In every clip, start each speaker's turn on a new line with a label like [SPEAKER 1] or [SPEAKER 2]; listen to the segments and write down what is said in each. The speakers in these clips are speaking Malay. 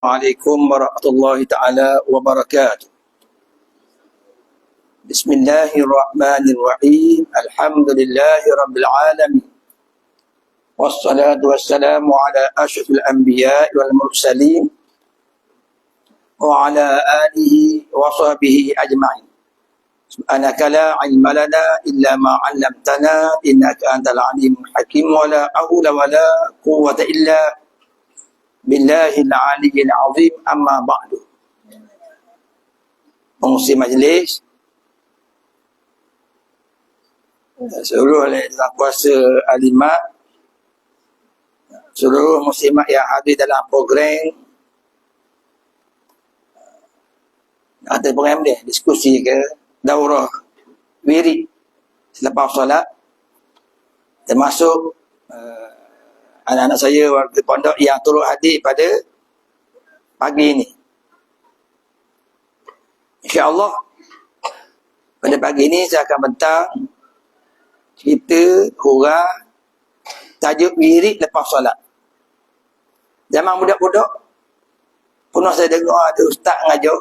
[SPEAKER 1] Assalamualaikum warahmatullahi taala wabarakatuh. Bismillahirrahmanirrahim. Alhamdulillahirabbil alamin. Wassalatu wassalamu ala asyrafil anbiya'i wal mursalin wa ala alihi wa sahbihi ajma'in. Subhanaka la ilma lana illa ma 'allamtana innaka antal alimul hakim wa la haula wa la quwwata illa billahil aliyyil azim, amma ba'du. Pengurusi majlis, seluruh yang kuasa alimat, seluruh muslimat yang hadir dalam program atau program dia, diskusi ke daurah wirid selepas solat, termasuk anak-anak saya warga pondok yang turut hadir pada pagi ini. InsyaAllah pada pagi ini saya akan bentang cerita hurah tajuk wirid lepas solat. Zaman budak-budak pernah saya dengar ada ustaz ngajar,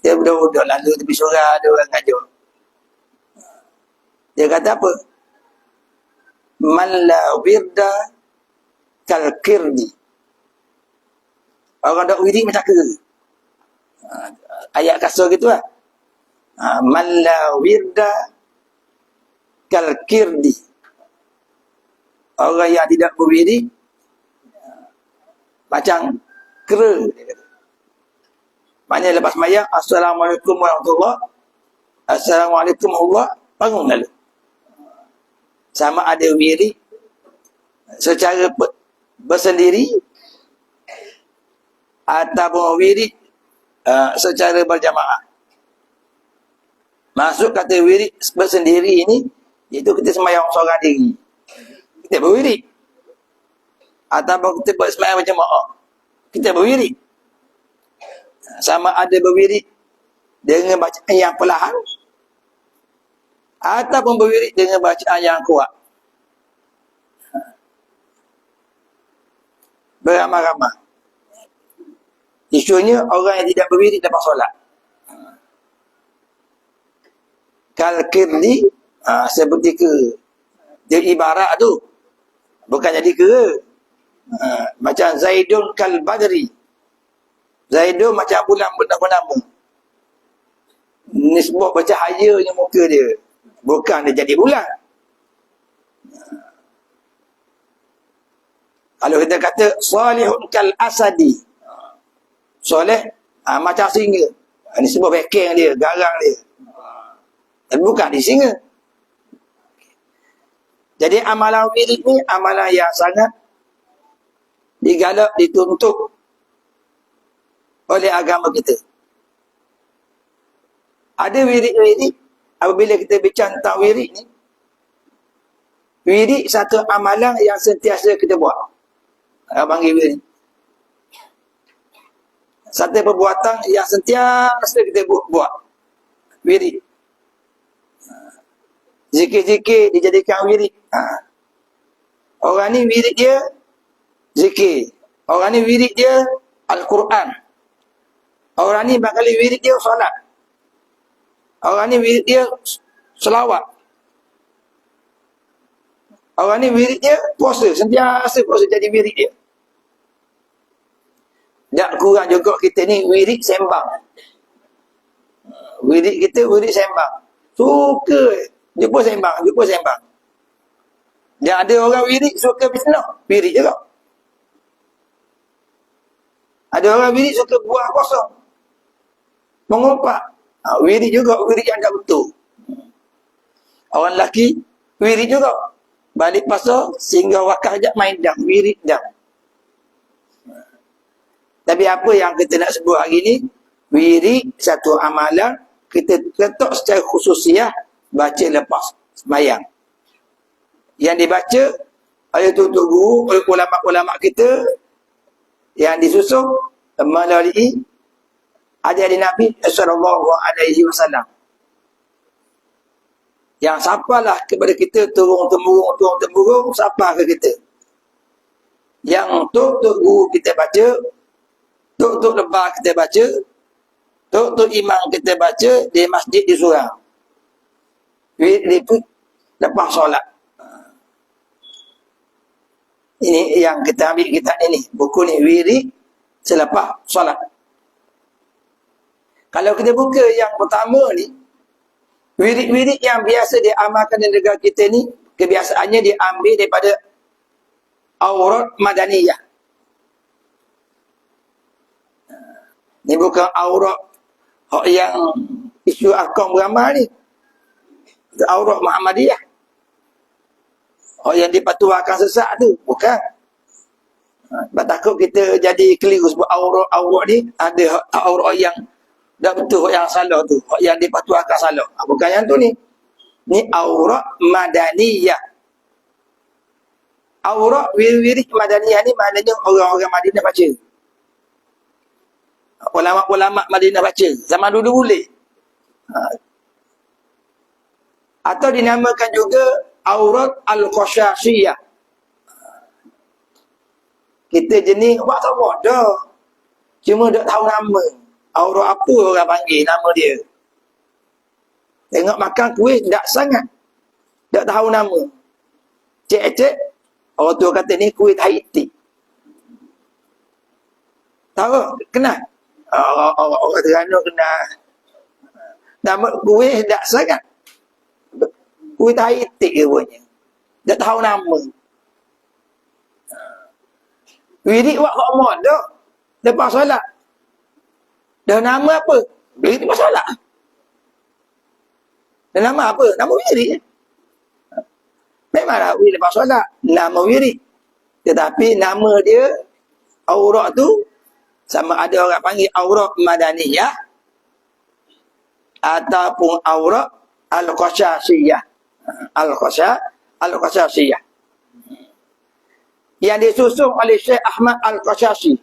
[SPEAKER 1] dia budak-budak lalu tepi surau ada orang ngajar. Dia kata apa? Man la wirda kal kirdi. Orang tak wirid macam kera. Ayat kasar gitu lah. Man la wirda kal kirdi. Orang yang tidak berwirid macam kera. Maknanya lepas sembahyang, Assalamualaikum warahmatullahi wabarakatuh, Assalamualaikum warahmatullahi wabarakatuh, bangun lalu. Sama ada wirid secara bersendiri ataupun wirid secara berjamaah. Masuk kata wirid bersendiri ini, iaitu kita sembahyang seorang diri, kita berwirid. Ataupun kita buat sembahyang berjamaah, kita berwirid. Sama ada berwirid dengan bacaan yang perlahan ataupun berwirid dengan bacaan yang kuat, beramai-ramai. Isunya orang yang tidak berwirid lepas solat. Kal kirdi, seperti ke dia ibarat tu, bukan jadi kera. Macam Zaidun kal badri, Zaidun macam bulan bernama-nama. Nisbah bercahayanya muka dia, bukan dia jadi bulan. Kalau kita kata salihun kal asadi, soleh macam singa. Ini sebuah backing dia, garang dia. Dan bukan di singa. Jadi amalan wirid ni amalan yang sangat digalak, dituntut oleh agama kita. Ada wirid-wirid, apabila kita bincang tentang wirid ni, wirid satu amalan yang sentiasa kita buat. Panggil wirid. Satu perbuatan yang sentiasa kita buat. Wirid. Zikir-zikir dijadikan wirid. Orang ni wirid dia zikir. Orang ni wirid dia Al-Quran. Orang ni bakal wirid dia solat. Orang ni wirid dia selawat. Orang ni wirid dia puasa, sentiasa puasa jadi wirid dia. Tak kurang juga kita ni wirid sembang. Wirid kita wirid sembang. Suka jumpa sembang, jumpa sembang. Dan ada orang wirid suka fitnah, wirid juga. Ada orang wirid suka buah kosong, mengumpat, wirid juga, wirid yang tak betul. Orang lelaki wirid juga, balik pasal sehingga wakah ajak main dam, wirid dam. Tapi apa yang kita nak sebut hari ni, wirid satu amalan kita letak secara khususiah baca lepas sembahyang. Yang dibaca oleh tutup guru, oleh ulama-ulama kita yang disusun melalui ajaran Nabi sallallahu alaihi wasallam. Yang sapalah kepada kita turun-temurun sapa ke kita. Yang untuk guru kita baca Tok lebar kita baca, tok imam kita baca di masjid di surau. Wirid itu lepas solat. Ini yang kita ambil kita ini. Buku ni wirid selepas solat. Kalau kita buka yang pertama ni, wirid-wirid yang biasa diamalkan di negara kita ni, kebiasaannya diambil daripada aurat madaniyah. Ni bukan aurat yang isu akam beramal ni. Itu aurat Muhammadiyah. Yang dipatuakan sesat tu. Bukan. Sebab takut kita jadi keliru sebab aurat ni ada aurat yang dah betul yang salah tu. Yang dipatuakan salah. Bukan yang tu ni. Ni aurat madaniyah. Aurat wirid madaniyah ni maknanya orang-orang Madinah baca. Ulama-ulama Madinah baca. Zaman dulu boleh. Atau dinamakan juga aurat al-Qashashiyah. Kita jenis buat tak bodoh. Cuma tak tahu nama. Aurat apa orang panggil nama dia. Tengok makan kuih tak sangat. Tak tahu nama. Cek-cek. Orang tua kata ni kuih Haiti. Tahu? Kenal? Orang Terengganu kenal. Nama kuih tak sangat. Kuih Haiti ke punya. Tak tahu nama. Wirid buat kok modok. Lepas solat. Dah nama apa? Wirid lepas solat. Dah nama apa? Nama wirid. Memanglah wirid lepas solat. Nama wirid. Tetapi nama dia, aurat tu, sama ada orang panggil aurat madaniyah ataupun aurat al-Qashashiyah. Al-Qashashiyah. Yang disusun oleh Syekh Ahmad Al-Qashashi.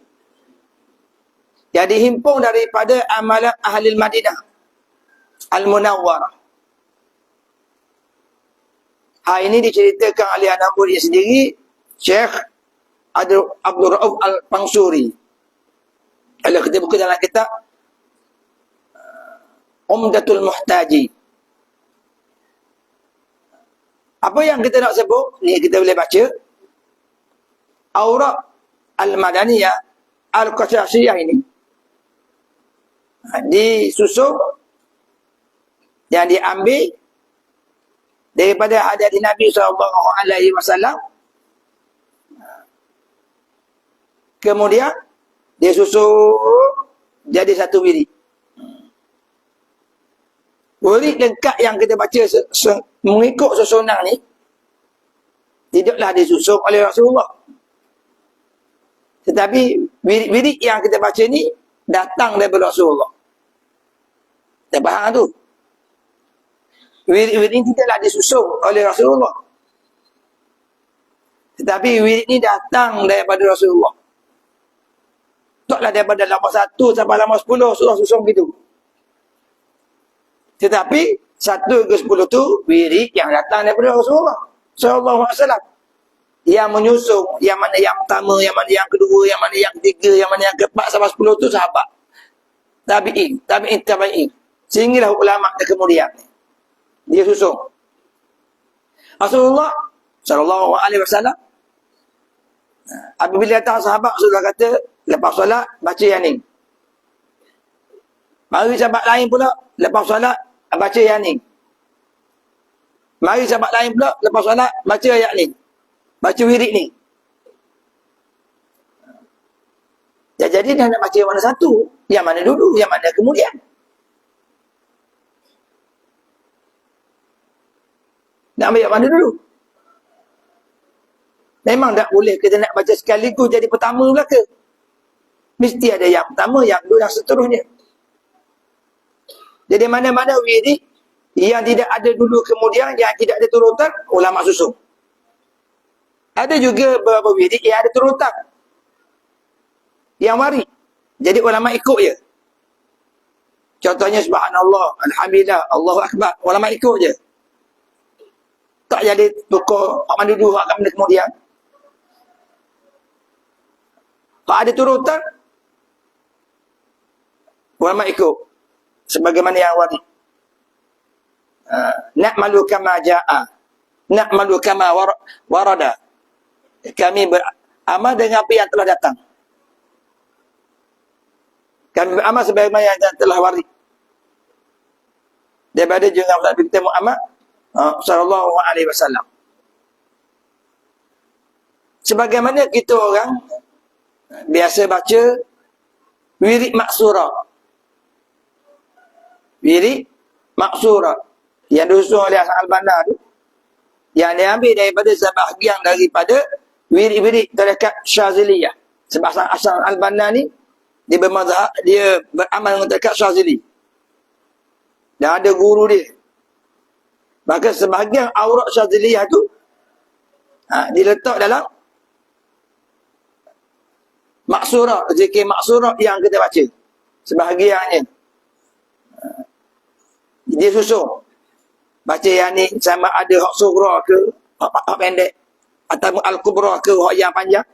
[SPEAKER 1] Yang dihimpun daripada amalan ahli Madinah Al-Munawwarah. Ini diceritakan oleh anak murid sendiri, Syekh Abdul Rauf Al-Pansuri. Kalau kita buka dalam kitab Umdatul Muhtaji. Apa yang kita nak sebut, ni kita boleh baca. Aurat Al-Madaniyah Al-Qashashiyah ini disusun yang diambil daripada hadis Nabi SAW. Kemudian dia susun jadi satu wirid. Wirid lengkap yang kita baca mengikut susunan ni tidaklah disusun oleh Rasulullah. Tetapi wirid yang kita baca ni datang daripada Rasulullah. Tak faham tu? Wirid ini tidaklah disusun oleh Rasulullah. Tetapi wirid ni datang daripada Rasulullah. Taklah daripada lama 1 sampai lama 10 surah susun gitu. Tetapi 1 ke 10 tu wirid yang datang daripada Rasulullah sallallahu alaihi wasallam. Yang menyusun, yang mana yang pertama, yang mana yang kedua, yang mana yang ketiga, yang mana yang keempat sampai 10 tu sahabat. Tabi'in. Sehinggalah ulama kemudian dia susun. Rasulullah sallallahu alaihi wasallam apabila datang sahabat, Rasulullah kata lepas solat baca yang ni. Mari sahabat lain pula lepas solat baca yang ni. Mari sahabat lain pula lepas solat baca ayat ni. Baca wirid ni. Ya, jadi dah nak baca yang mana satu? Yang mana dulu? Yang mana kemudian? Nak ambil yang mana dulu? Memang tak boleh kita nak baca sekaligus jadi pertama pula ke? Mesti ada yang pertama, yang kedua, yang seterusnya. Jadi mana-mana wirid yang tidak ada dulu kemudian, yang tidak ada turutan, ulama susun. Ada juga beberapa wirid yang ada turutan. Yang warid. Jadi ulama ikut je. Contohnya subhanallah, alhamdulillah, Allahu akbar. Ulama ikut je. Tak jadi tukar hak mana dulu, hak mana kemudian. Kalau ada turutan, Ulama ikut sebagaimana yang warid. Na'malu kama ja'a, na'malu kama warada. Kami beramal dengan apa yang telah datang. Kami beramal sebagaimana yang telah warid. Daripada junjungan Nabi kita Muhammad sallallahu alaihi wasallam. Sebagaimana kita orang biasa baca wirid maksura. Wirid maksura yang disusun oleh Hasan Al-Banna tu, yang diambil daripada sebahagian daripada wirid-wirid tarekat Syaziliyah. Sebab Hasan Al-Banna ni dia bermazhab, dia beramal dengan tarekat Syazili. Dan ada guru dia. Maka sebahagian aurat Syaziliyah tu diletak dalam maksura, zikir maksura yang kita baca. Sebahagiannya dia susun. Baca yang ni sama ada hak sugra ke, hak pendek, atau al-kubra ke, hak yang panjang.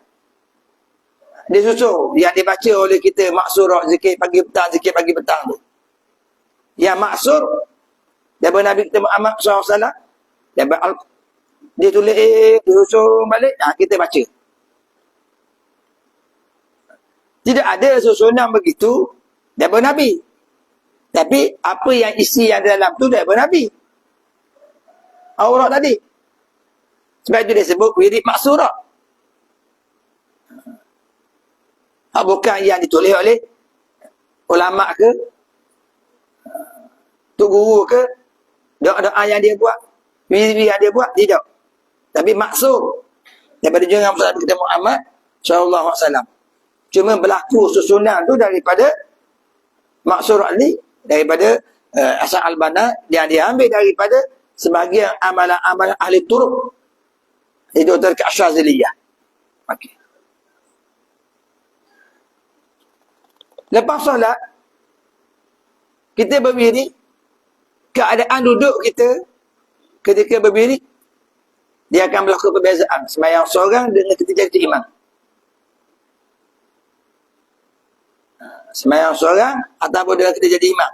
[SPEAKER 1] Dia susun yang dibaca oleh kita maksura, zikir pagi petang, zikir pagi petang tu. Yang maksur daripada Nabi kita Muhammad SAW, dia tulis, dia susun balik, kita baca. Tidak ada susunan begitu daripada Nabi. Tapi apa yang isi yang dalam tu daripada Nabi. Aurat tadi. Sebab itu dia sebut wirid maksura. Bukan yang ditulis oleh ulama ke, tu guru ke, doa-doa yang dia buat, wirid yang dia buat, tidak. Tapi maksur daripada junjungan Nabi kita Muhammad sallallahu alaihi wasallam. Cuma berlaku susunan tu daripada maksur ni, daripada Hasan Al-Banna, yang diambil daripada sebahagian amalan-amalan ahli turuk. Itu tarekat Syaziliyah. Okey. Lepas solat, kita berdiri, keadaan duduk kita ketika berdiri, dia akan berlaku perbezaan sembahyang seorang dengan ketika jadi imam. Sembahyang seorang ataupun dengan kita jadi imam.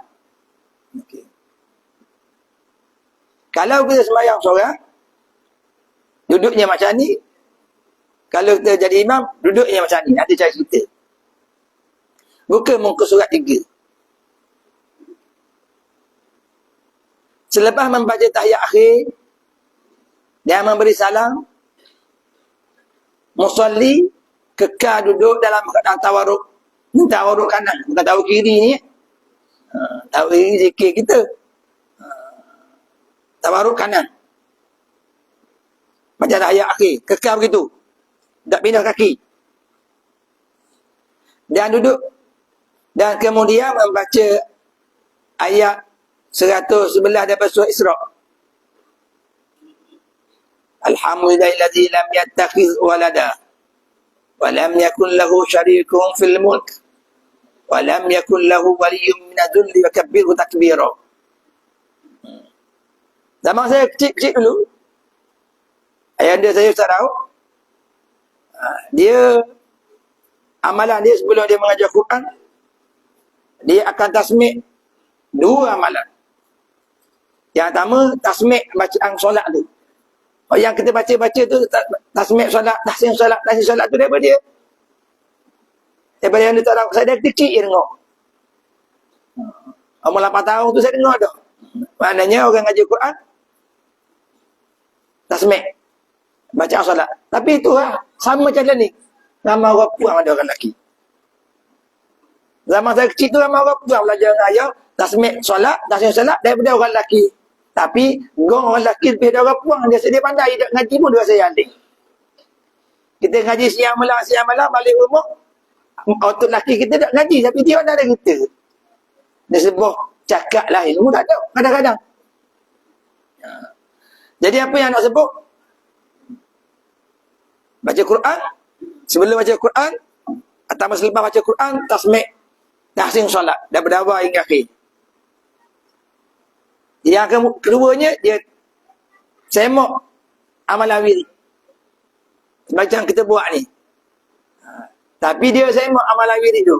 [SPEAKER 1] Okay. Kalau kita sembahyang seorang, duduknya macam ni. Kalau kita jadi imam, duduknya macam ni. Ada cara kita. Bukan muka surat 3. Selepas membaca tahiyat akhir, dia memberi salam, musalli kekal duduk dalam keadaan tawarruk. Ini tawarruk kanan, bukan tawarruk kiri ni. Tawarruk kiri zikir kita. Tawarruk kanan. Macam ayat akhir, kekal begitu. Tak pindah kaki. Dan duduk. Dan kemudian membaca ayat 111 daripada surah Isra. Alhamdulillahilladzi lam yattakhiz walada wa lam yakun lahu syarikun fil mulk wa lam yakun lahu waliyyun minadh-dhulli wa kabbirhu takbira. Zaman saya kecil-kecil dulu, ayahanda saya Ustaz Rauf, dia amalan dia sebelum dia mengajar Quran, dia akan tasmik 2 amalan. Yang pertama, tasmik bacaan solat tu. Yang kita baca-baca tu, tasmik solat, tahsin solat tu daripada dia. Daripada yang dia tak tahu. Saya dah kecil je dengar. Umur 8 tahun tu saya dengar dah. Maknanya orang ngaji Quran, tasmik bacaan solat. Tapi itu lah, sama macam ni. Ramai orang puang ada orang lelaki. Zaman saya kecil tu ramai orang puang belajar ayat tasmik solat, tahsin solat daripada orang lelaki. Tapi gong orang lelaki lebih dari orang puang. Dia pandai, dia ngaji pun dia rasa yaling. Kita ngaji siang malam balik rumah. Untuk lelaki kita tak ngaji, tapi dia ada kita. Dia sebuah cakap lah, ilmu tak ada kadang-kadang. Jadi apa yang nak sebut? Baca Quran, sebelum baca Quran atau selepas baca Quran, tasmik tahsin solat daripada awal hingga akhir. Yang keduanya, dia semak amalan wirid macam kita buat ni. Tapi dia semak amalan wirid tu.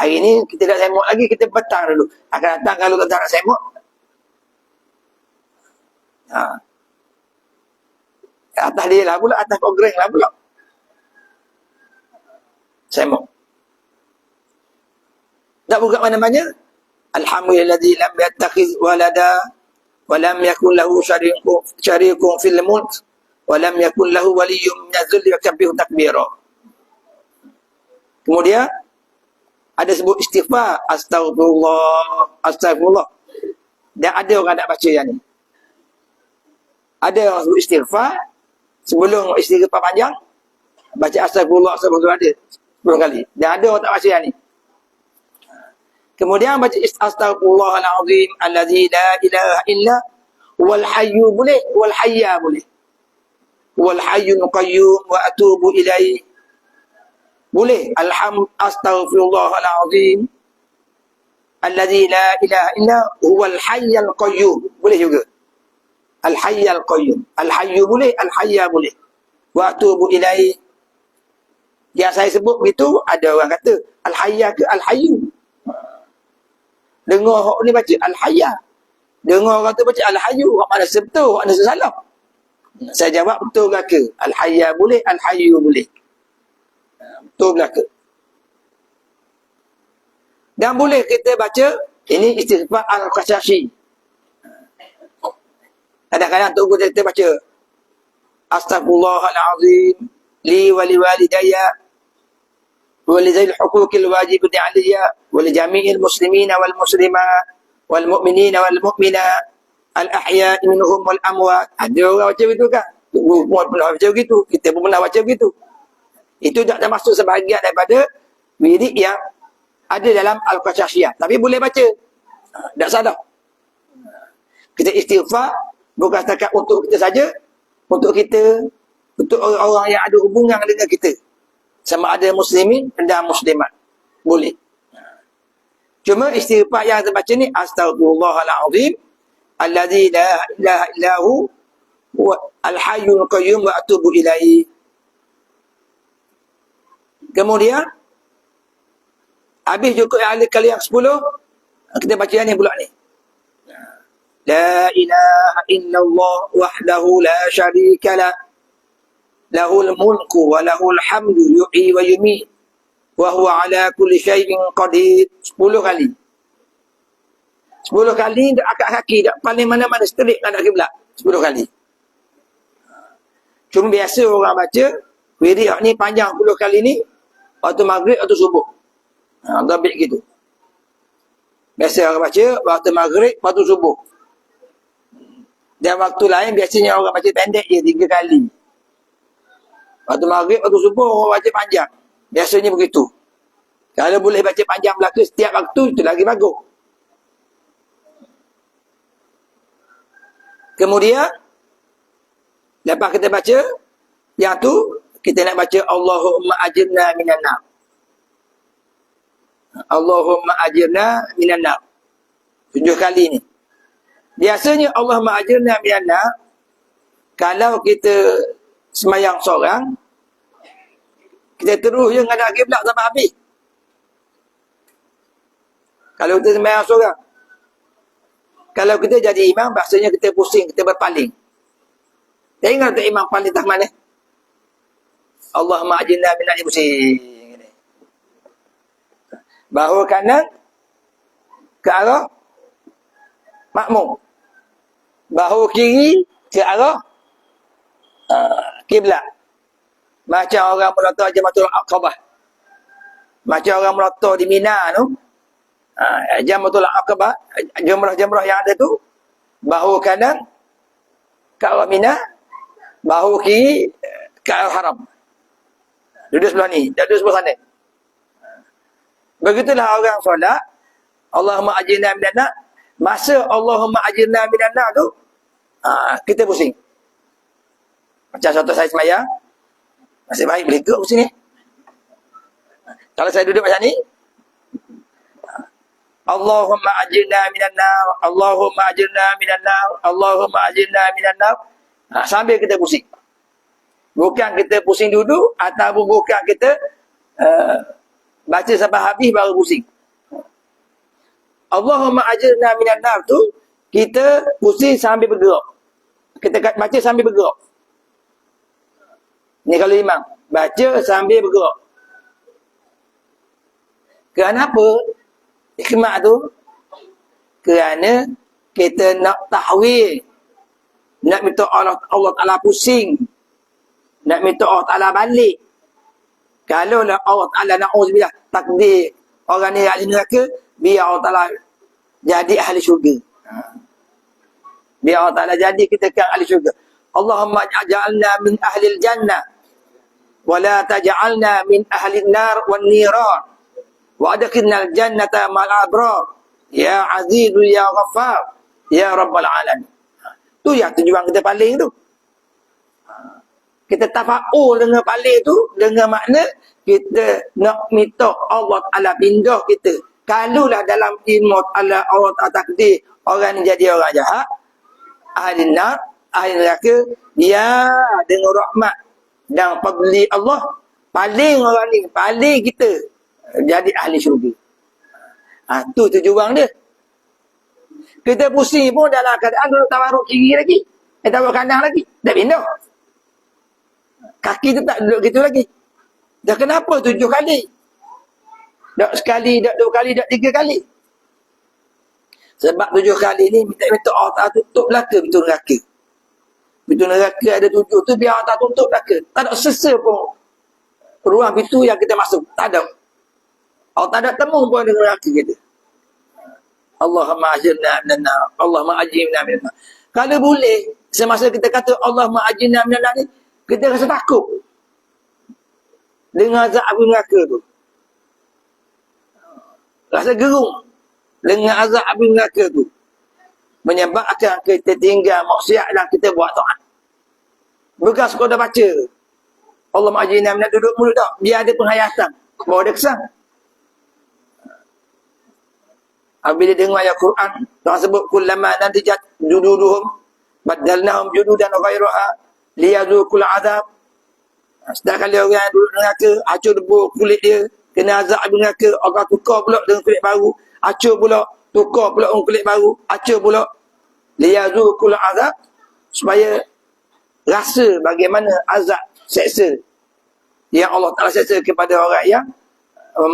[SPEAKER 1] Hari ni kita tak semok lagi, kita petang dulu. Akan datang kalau tak nak semok. Atas dia lah pula, atas program lah pula. Semok. Tak buka mana-mana. Alhamdulillazi lam yattakhiz walada wa lam yakun lahu syarikun fil mulk wa lam yakun lahu waliyyun minaz-zulli wa kabbihu takbira. Kemudian ada sebut istighfar, astagfirullah, astagfirullah. Dan ada orang nak baca yang ni. Ada orang sebut istighfar sebelum istighfar panjang, baca astagfirullah, astagfirullah ada 10 kali. Dan ada orang tak baca yang ni. Kemudian baca astaghfirullahalazim allazi la ilaha illa wal hayyu boleh, wal hayya boleh. Wal hayyul qayyum wa atubu ilaihi. Boleh. Astaghfirullahalazim allazi la ilaha illa huwal hayyul qayyum. Boleh juga. Al hayyul qayyum. Al hayyu boleh, al hayya boleh. Wa atubu ilaihi. Yang saya sebut begitu, ada orang kata al hayya ke al hayyu. Dengar orang ni baca Al-Hayya. Dengar orang tu baca Al-Hayyu. Orang mana betul, orang mana salah. Saya jawab betul ke? Al-Hayya boleh, Al-Hayyu boleh. Betul ke? Dan boleh kita baca, ini istighfar Al-Qasyashi. Kadang-kadang tunggu kita baca Astaghfirullahalazim li wa li walidayya ولذي الحقوق الواجبة علي ولجميع المسلمين والمسلمات والمؤمنين والمؤمنات الأحياء منهم والأموات. Ada orang baca begitu kan? Semua pernah baca begitu. Kita pun pernah baca begitu. Itu tak termasuk sebahagian daripada wirid yang ada dalam Al-Qasyasyiyah. Tapi boleh baca. Tak salah. Kita istighfar bukan setakat untuk kita saja, untuk kita, untuk orang-orang yang ada hubungan dengan kita. Sama ada muslimin dan muslimat. Boleh. Cuma istighfar yang saya baca ni astaghfirullahalazim allazi la ilaha illahu al-hayyul qayyum wa atubu ilaihi. Kemudian habis cukup yang kali yang 10, kita baca yang ni pula ni. La ilaha illallah wahdahu la syarika lah. Lahul mulku wa lahul hamdu yuhyi wa yumiit wa huwa ala kulli syai'in qadir. 10 kali. 10 kali tak akak kaki, tak paling mana-mana setelik ngadap kiblat. 10 kali. Cuma biasa orang baca wirid ni panjang 10 kali ni waktu maghrib atau subuh. Dhabit gitu. Biasa orang baca waktu maghrib, waktu subuh. Dan waktu lain biasanya orang baca pendek je 3 kali. Waktu maghrib, waktu subuh orang baca panjang. Biasanya begitu. Kalau boleh baca panjang belaka setiap waktu, itu lagi bagus. Kemudian, lepas kita baca, yang tu, kita nak baca Allahumma ajirna minan nar. Allahumma ajirna minan nar. 7 kali ni. Biasanya Allahumma ajirna minan nar, kalau kita semayang seorang, kita terus je ngadap kiblat sampai habis. Kalau kita semayang seorang. Kalau kita jadi imam, bahasanya kita pusing, kita berpaling. Tak ingat tak imam paling tak mana? Allahumma ajirna minan nar, pusing. Bahu kanan ke arah makmum. Bahu kiri ke arah kiblat. Macam orang melata Jamatul Aqabah. Macam orang melata di Mina tu. Jamatul Aqabah, jumrah-jumrah yang ada tu, bahu kanan ke arah Mina, bahu kiri ke arah haram. Duduk sebelah ni, duduk sebelah sana. Begitulah orang solat, Allahumma ajirna minan nar. Masa Allahumma ajirna minan nar tu, kita pusing. Macam contoh saya semayang, masih baik boleh duduk pusing ni. Kalau saya duduk macam ni, Allahumma ajirna minan nar, Allahumma ajirna minan nar, Allahumma ajirna minan nar. Sambil kita pusing. Bukan kita pusing duduk, ataupun bukan kita Baca sampai habis baru pusing. Allahumma ajirna minan nar tu, kita pusing sambil bergerak. Kita baca sambil bergerak. Ni kalau imam. Baca sambil bergerak. Kenapa? Hikmah tu, kerana kita nak tahwil. Nak minta Allah Ta'ala pusing. Nak minta Allah Ta'ala balik. Kalau lah Allah Ta'ala na'udzubillah takdir orang ni ahli neraka, biar Allah Ta'ala jadi ahli syurga. Biar Allah Ta'ala jadi kita kan ahli syurga. Allahumma ja'alna min ahlil jannah wa la taj'alna min ahlin nar wan niran wa adkhilna al jannata ma'al abrar ya azizu ya ghaffar ya rabbal alamin. Tu yang tujuan kita paling tu. Kita tafa'ul dengan paling tu, dengan makna kita nak minta Allah Ta'ala pindah kita. Kalulah dalam ilmu Allah Ta'ala takdir orang ni jadi orang jahat, ahli nar, ahli neraka, dia dengan rahmat dan fadli Allah, paling orang ni, paling kita jadi ahli syurga. Tu tujuan dia. Kita pusing pun dalam keadaan duduk tawaruk kiri lagi. Tawaruk kanan lagi. Tak pindah. Kaki tu tak duduk gitu lagi. Dah kenapa 7 kali? Tak sekali, tak 2 kali, tak 3 kali. Sebab 7 kali ni minta Allah Ta'ala tutup belaka pintu neraka. Pintu neraka ada 7 tu biar Allah Ta'ala tutup belaka. Tak ada sesa pun ruang pintu yang kita masuk. Tak ada. Allah tak ada temu pun dengan neraka kita. Allahumma ajirna minan nar. Allahumma ajirna minan nar. Kalau boleh, semasa kita kata Allahumma ajirna minan nar ni, kita rasa takut dengan azab api neraka tu. Rasa gerung dengan azab api neraka tu. Menyebabkan kita tinggal maksiat dan kita buat taat. Bukan sekadar baca Allah ma'ajina minat duduk mulut tak. Dia ada penghayatan. Bawa dia kesan. Bila dengar ayat Quran, Tuhan sebut kullama nadijat jududuhum badalnahum jududan ghairaha liyadukul azab. Setiap kali orang yang duduk neraka, acur debu kulit dia, kena azab api neraka, orang tukar pula dengan kulit baru, acur pula, tukar pula dengan kulit baru, acur pula, liyadukul azab, supaya rasa bagaimana azab seksa yang Allah Ta'ala seksa kepada orang yang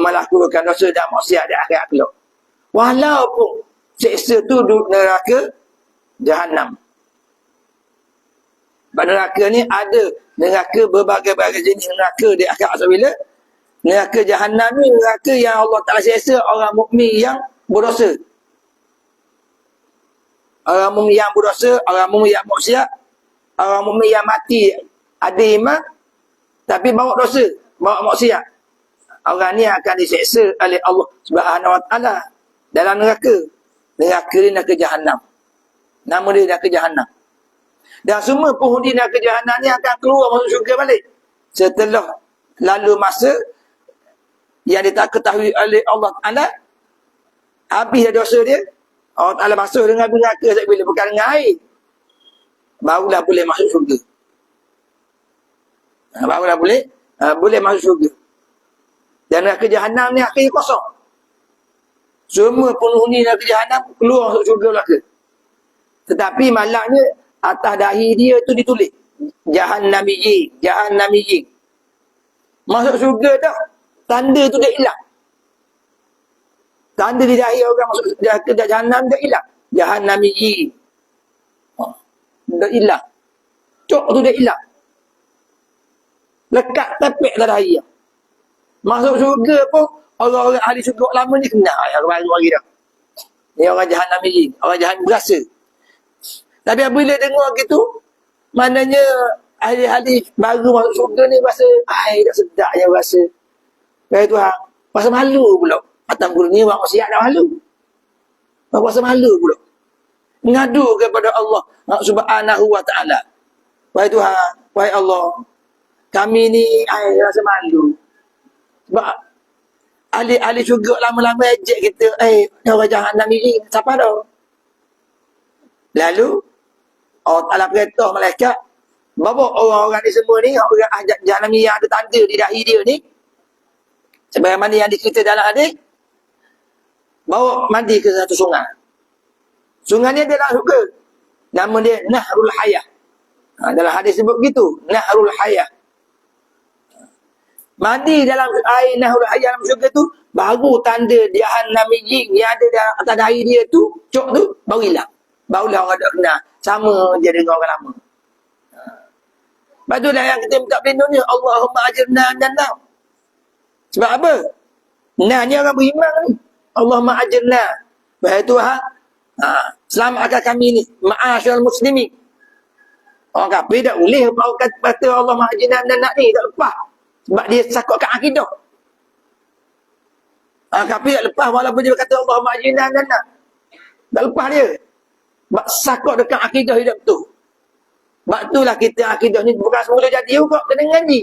[SPEAKER 1] melakukan dosa dan maksiat di akhirat kelak. Walaupun seksa tu duduk neraka Jahannam. Pada neraka ni ada neraka berbagai-bagai jenis neraka di akhirat. Bila neraka Jahannam ni neraka yang Allah Ta'ala seksa orang mukmin yang berdosa. Orang mukmin yang berdosa, orang mukmin yang maksiat, orang mukmin yang mati ada iman tapi bawa dosa, bawa maksiat. Orang ni akan diseksa oleh Allah Subhanahu Wa Ta'ala dalam neraka. Neraka ni neraka Jahannam. Nama dia neraka Jahannam. Dan semua penghuni neraka Jahannam ni akan keluar masuk syurga balik setelah lalu masa yang dia tak ketahui oleh Allah Ta'ala. Habis dah dosa dia, Allah Ta'ala masuk dengan api neraka bila bukan dengan air, barulah boleh masuk syurga. Barulah boleh masuk syurga. Dan neraka Jahannam ni akhirnya kosong. Semua penghuni neraka Jahannam keluar masuk syurga belaka. Tetapi malangnya atas dahi dia tu ditulis Jahannamiyyin, Jahannamiyyin. Masuk syurga dah, tanda tu dah hilang. Tanda di dahi orang masuk neraka Jahannam dah hilang. Jahannamiyyin. Dah hilang. Cok tu dah hilang. Lekat tepek dah dahi. Masuk syurga pun orang-orang ahli syurga lama ni kena yang baru lagi dah. Ni orang Jahannamiyyin, orang jahat berasa. Tapi bila dengar gitu, maknanya ahli-ahli baru masuk syurga ni rasa dah sedap je rasa. Kata Tuhan, rasa malu pula. Atas guru ni orang maksiat dah malu. Rasa malu pula. Mengadu kepada Allah Subhanahu Wa Ta'ala. Wahai Tuhan, wahai Allah, kami ni rasa malu. Sebab ahli syurga lama-lama ejek kita, orang Jahannam ni, siapa dah? Lalu, Allah Ta'ala perintah malaikat, bawa orang-orang ni semua ni, orang Jahannam ni yang ada tanda di dahi dia ni, Sebagaimana yang dicerita dalam hadis, bawa mandi ke satu sungai. Sungai ni ada dalam surga. Nama dia Nahrul Hayah. Dalam hadis sebut begitu, Nahrul Hayah. Mandi dalam air Nahrul Hayah dalam surga tu, baru tanda diahan namijing yang ada dalam atas dahi dia tu, cok tu, baru hilang. Barulah orang tak kenal. Sama je dengan orang lama. Lepas tu lah yang kita minta pelindung ni, Allahumma ajirna jannah. Sebab apa? Nah ni orang beriman ni. Allahumma ajirna. Wahai Tuhan, selamatkan kami ni. Ma'asyarul muslimin. Orang kafir tak boleh kata Allahumma ajirna jannah ni. Tak lepas. Sebab dia sakutkan akidah. Orang kafir tak lepas walaupun dia kata Allahumma ajirna jannah. Tak lepas dia. Sebab sakut dekat akidah hidup tu. Sebab itulah kita akidah ni bukan semula jadi juga. Kena ngaji.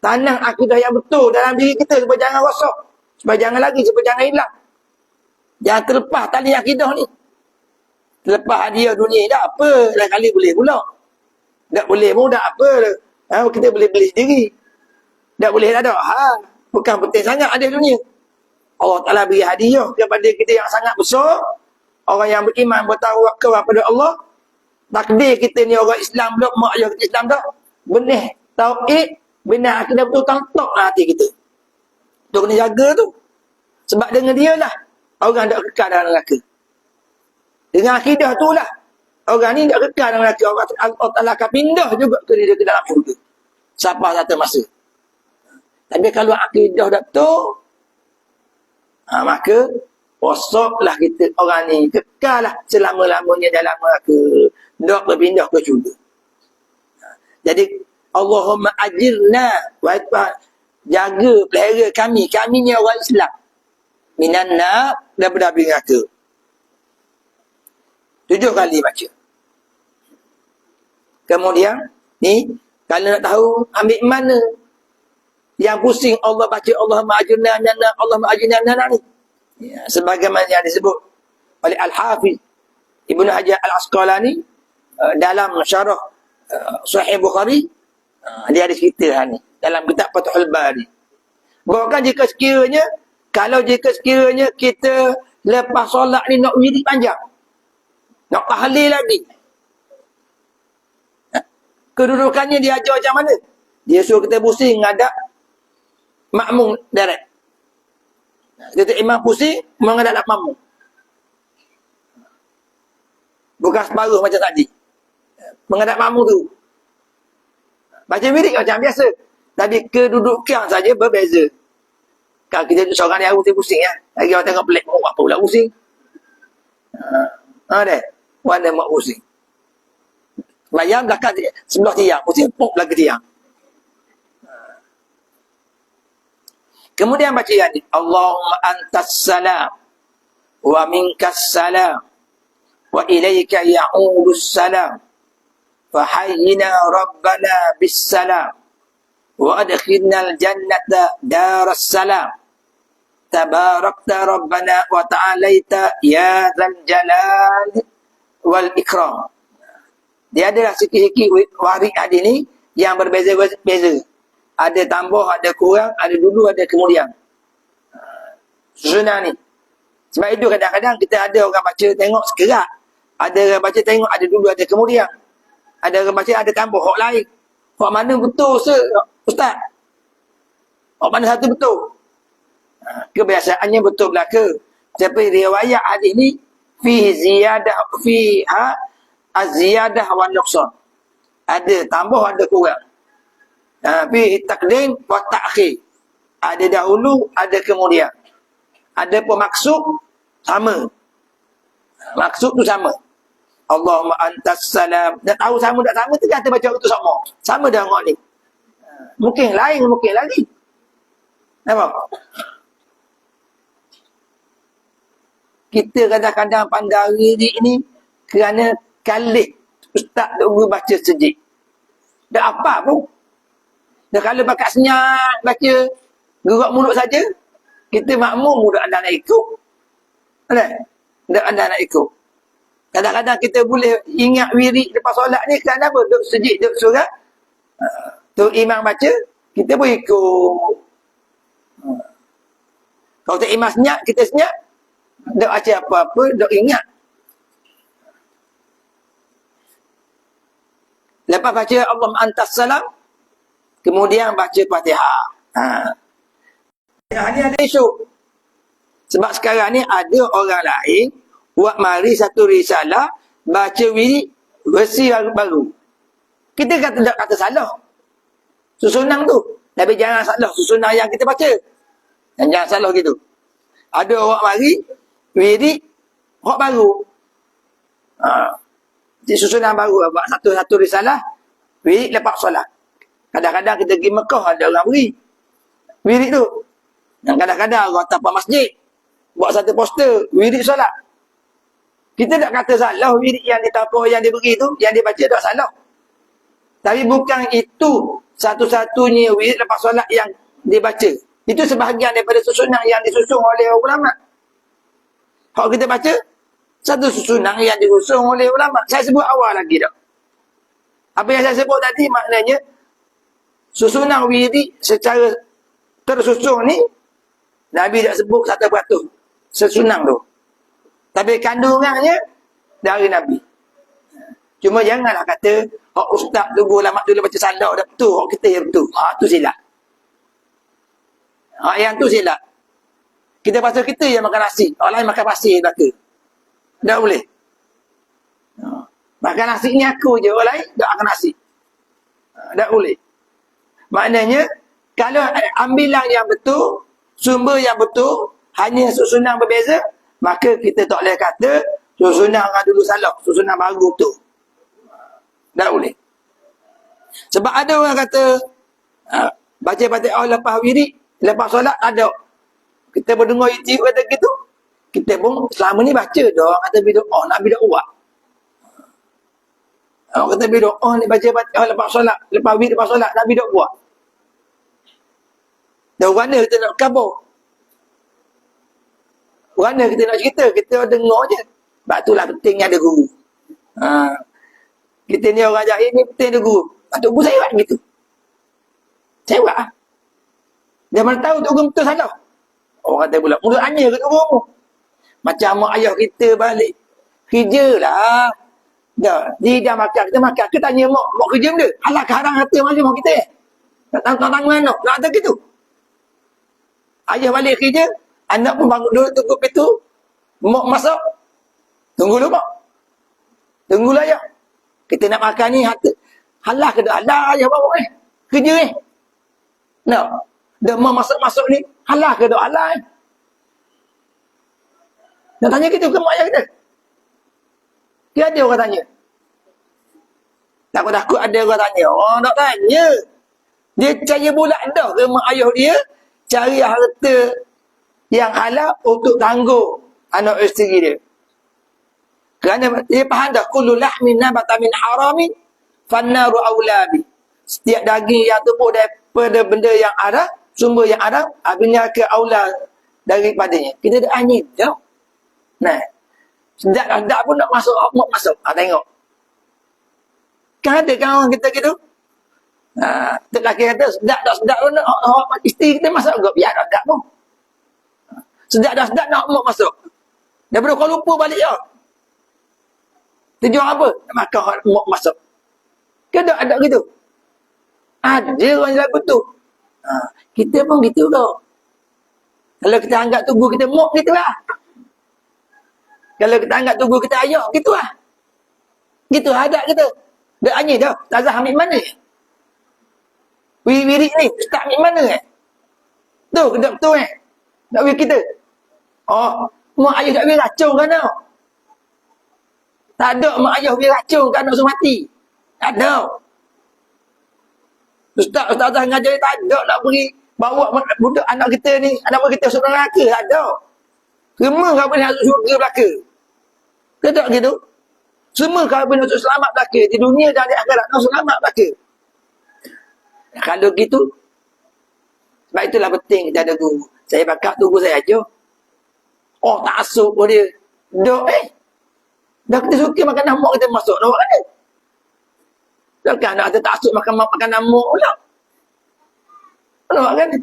[SPEAKER 1] Tanam akidah yang betul dalam diri kita supaya jangan rosak. Supaya jangan lagi, supaya jangan hilang. Jangan terlepas tali akidah ni. Terlepas hadiah dunia dah apa. Lain kali boleh pula. Tak boleh pun tak apa. Kita boleh beli sendiri. Tak boleh tak ada. Bukan penting sangat hadiah dunia. Allah Ta'ala beri hadiah kepada kita yang sangat besar. Orang yang beriman bertawakal kepada Allah. Takdir kita ni orang Islam belum, mak ayah kita Islam tak. Benih tauhid, benar akidah betul tak lah hati kita. Tu kena jaga tu. Sebab dengan dia lah orang tak kekal dalam neraka. Dengan akidah tu lah orang ni tak kekal dalam neraka. Allah Ta'ala akan pindah juga ke dia ke dalam syurga. Sampai satu masa. Tapi kalau akidah tak betul, maka rosaklah kita orang ni. Kekal lah selama-lamanya dalam neraka. Tak berpindah ke syurga. Jadi Allahumma ajirna, wahai Tuhan, jaga, pelihara kami ni orang Islam, minan nar, daripada api neraka. 7 kali baca. Kemudian ni kalau nak tahu ambil mana yang pusing Allah baca Allahumma ajirna jannah, Allahumma ajirna jannah ni. Ya, sebagaimana yang disebut oleh Al-Hafiz Ibnu Hajar Al-Asqalani dalam syarah Sahih Bukhari, dia ada cerita ni dalam kitab Fathul Bari. Bahkan jika sekiranya kita lepas solat ni nak wirid panjang, nak tahlil lagi, kedudukannya dia ajar macam mana? Dia suruh kita pusing ngadap makmum direct. Kita imam pusing menghadap makmum. Bukan separuh macam tadi. Menghadap makmum tu. Baca wirid macam biasa. Tapi kedudukan saja berbeza. Kalau kita duduk seorang ni, aku pusing ya. Lagi orang tengok pelik. Apa pula pusing? Deh. Warna mak pusing. Bayang belakang sebelah tiang. Pusing. Pok belakang tiang. Kemudian baca yang ni. Allahumma antas salam. Wa minkas salam. Wa ilayka ya'udus salam. Fahayyina rabbana bis salam. Wa adkhilnal jannata daras salam. Tabarakta rabbana wa ta'alaita ya dzal jalal wal ikram. Dia adalah sikit-sikit warid hadis ni yang berbeza-beza. Ada tambah, ada kurang, ada dulu, ada kemudian. Sunnah ni. Sebab itu kadang-kadang kita ada orang baca tengok sekerat. Ada orang baca tengok ada dulu, ada kemudian. Ada orang baca ada tambah hak lain. Hak mana betul Ustaz? Hak mana satu betul? Kebiasaannya betul belaka. Tapi riwayat hadis ni fi ziyadah fiha az-ziyadah wan nuqsan. Ada tambah, ada kurang. Fi taqdim wa ta'khir. Ada dahulu, ada kemudian. Ada pun maksud sama. Maksud tu sama. Allahumma antas salam. Dah tahu sama tak sama tu kata baca itu sama. Sama dah orang ni. Mungkin lain, mungkin lagi. Nampak? Kita kadang-kadang pandang diri ni kerana kalik ustaz duk baca sejik. Dah apa pun. Dah kalau bakat senyap baca gerak mulut saja, kita makmum mudah anda nak ikut. Dah anda nak ikut. Kadang-kadang kita boleh ingat wirid lepas solat ni kerana apa? Duk sejik, duk surat. Tu imam baca, kita pun ikut. Kalau tak imas senyap, kita senyap. Tak baca apa-apa, tak ingat. Lepas baca Allah antas salam, kemudian baca Fatihah. Ini ada isu. Sebab sekarang ni ada orang lain buat mari satu risalah, baca wirid versi baru. Kita tak kata salah susunan tu, tapi jangan salah susunan yang kita baca. Dan jangan salah gitu. Ada orang mari wirid hak baru. Di susunan baru buat satu risalah wirid lepas solat. Kadang-kadang kita pergi Mekah ada orang beri wirid tu. Dan kadang-kadang orang tapak masjid buat satu poster wirid solat. Kita tak kata salah wirid yang ditapak, yang diberi tu, yang dibaca tak salah. Tapi bukan itu satu-satunya wirid lepas solat yang dibaca. Itu sebahagian daripada susunan yang disusun oleh ulama. Kalau kita baca satu susunan yang disusun oleh ulama. Saya sebut awal lagi dah. Apa yang saya sebut tadi maknanya susunan wirid secara tersusun ni Nabi tak sebut 100% sesunan tu. Tapi kandungannya dari Nabi. Cuma janganlah kata hak ustaz tunggu lama dulu baca salah dah betul, hak kita yang betul. Tu silap. Yang tu silap. Kita pasal kita yang makan nasi, orang lain makan pasir belaka. Tak boleh. Makan nasi ni aku je, orang lain tak makan nasi. Tak boleh. Maknanya kalau ambilan yang betul, sumber yang betul, hanya susunan berbeza, maka kita tak boleh kata susunan orang dulu salah, susunan baru tu. Tak boleh. Sebab ada orang kata baca Fatihah lepas wirid, lepas solat ada. Kita berdengar YouTube kata gitu. Kita pun selama ni baca dah orang kata bid'ah, nak bid'ah buat. Orang kata bid'ah ni baca Fatihah lepas solat, lepas wirid lepas solat nak bid'ah buat. Dan mana kita nak kabur? Mana kita nak cerita? Kita dengar je. Sebab itulah pentingnya ada guru. Kita ni orang jahil ni penting ada guru. Tok guru saya buat begitu. Saya buat lah. Dia mana tahu tok guru betul salah. Orang kata pula, mulut hanya ke tok guru? Macam mak ayah kita balik. Kerja lah. Dia dah makan. Kita makan. Kita tanya mak kerja benda. Alah keharang harta macam mak kita. Tak tahu mana. Nak kata gitu. Ayah balik kerja. Anak pun bangun dulu tunggu pintu. Mak masak. Tunggu dulu mak. Tunggulah ayah. Kita nak makan ni harta. Halah ke tak halah ayah bawa kerja nak. Dah mak masak-masak ni. Halah ke tak halah nak tanya kita ke mak ayah kita. Dia ada orang tanya. Takut-takut ada orang tanya. Orang tak tanya. Dia percaya bulat dah ke mak ayah dia cari harta yang halal untuk tangguh anak isteri dia. Kerana dia faham dah kullu lahmin nabata min haramin fannaru aulabi. Setiap daging yang tumbuh daripada benda yang haram, sumber yang haram, akhirnya ke aula daripadanya. Kita dah anjing dah. Nah. Sedap pun nak masuk, mau masuk. Tengok. Kan ada kan orang kita gitu? Tok lelaki kata sedap tak sedap pun nak isteri kita masuk juga biar tak pun. Sedap dah sedap nak mau masuk. Daripada Kuala Lumpur balik ya. Tujuan apa? Nak makan mau masuk. Ke tak ada gitu? Ada orang yang lagu tu. Kita pun gitu dah. Kalau kita anggap tubuh kita mok gitu lah. Kalau kita anggap tubuh kita ayak gitu lah. Gitu adat kita. Dah anjing dah. Tazah ambil mana? Wirid ni ustaz ambil mana tu kedap betul tak wirid kita. Mak ayah tak wirid racun kan tau. Tak ada mak ayah wirid racun kan anak suruh mati. Tak ada. Ustazah ngajar tak ada nak beri bawa budak anak kita ni, anak kita suruh neraka. Tak ada. Semua kau boleh masuk syurga belaka. Ke tak gitu? Semua kau boleh masuk selamat belaka di dunia dan di akhirat. Kau selamat belaka. Kalau gitu, sebab itulah penting kita ada guru. Saya bakal tunggu saya aja. Tak asuk pun dia. Dah kita suka makan namuk kita masuk. Nampak kan dia? Dah kan nak tak asuk makan namuk pula. Nampak kan dia?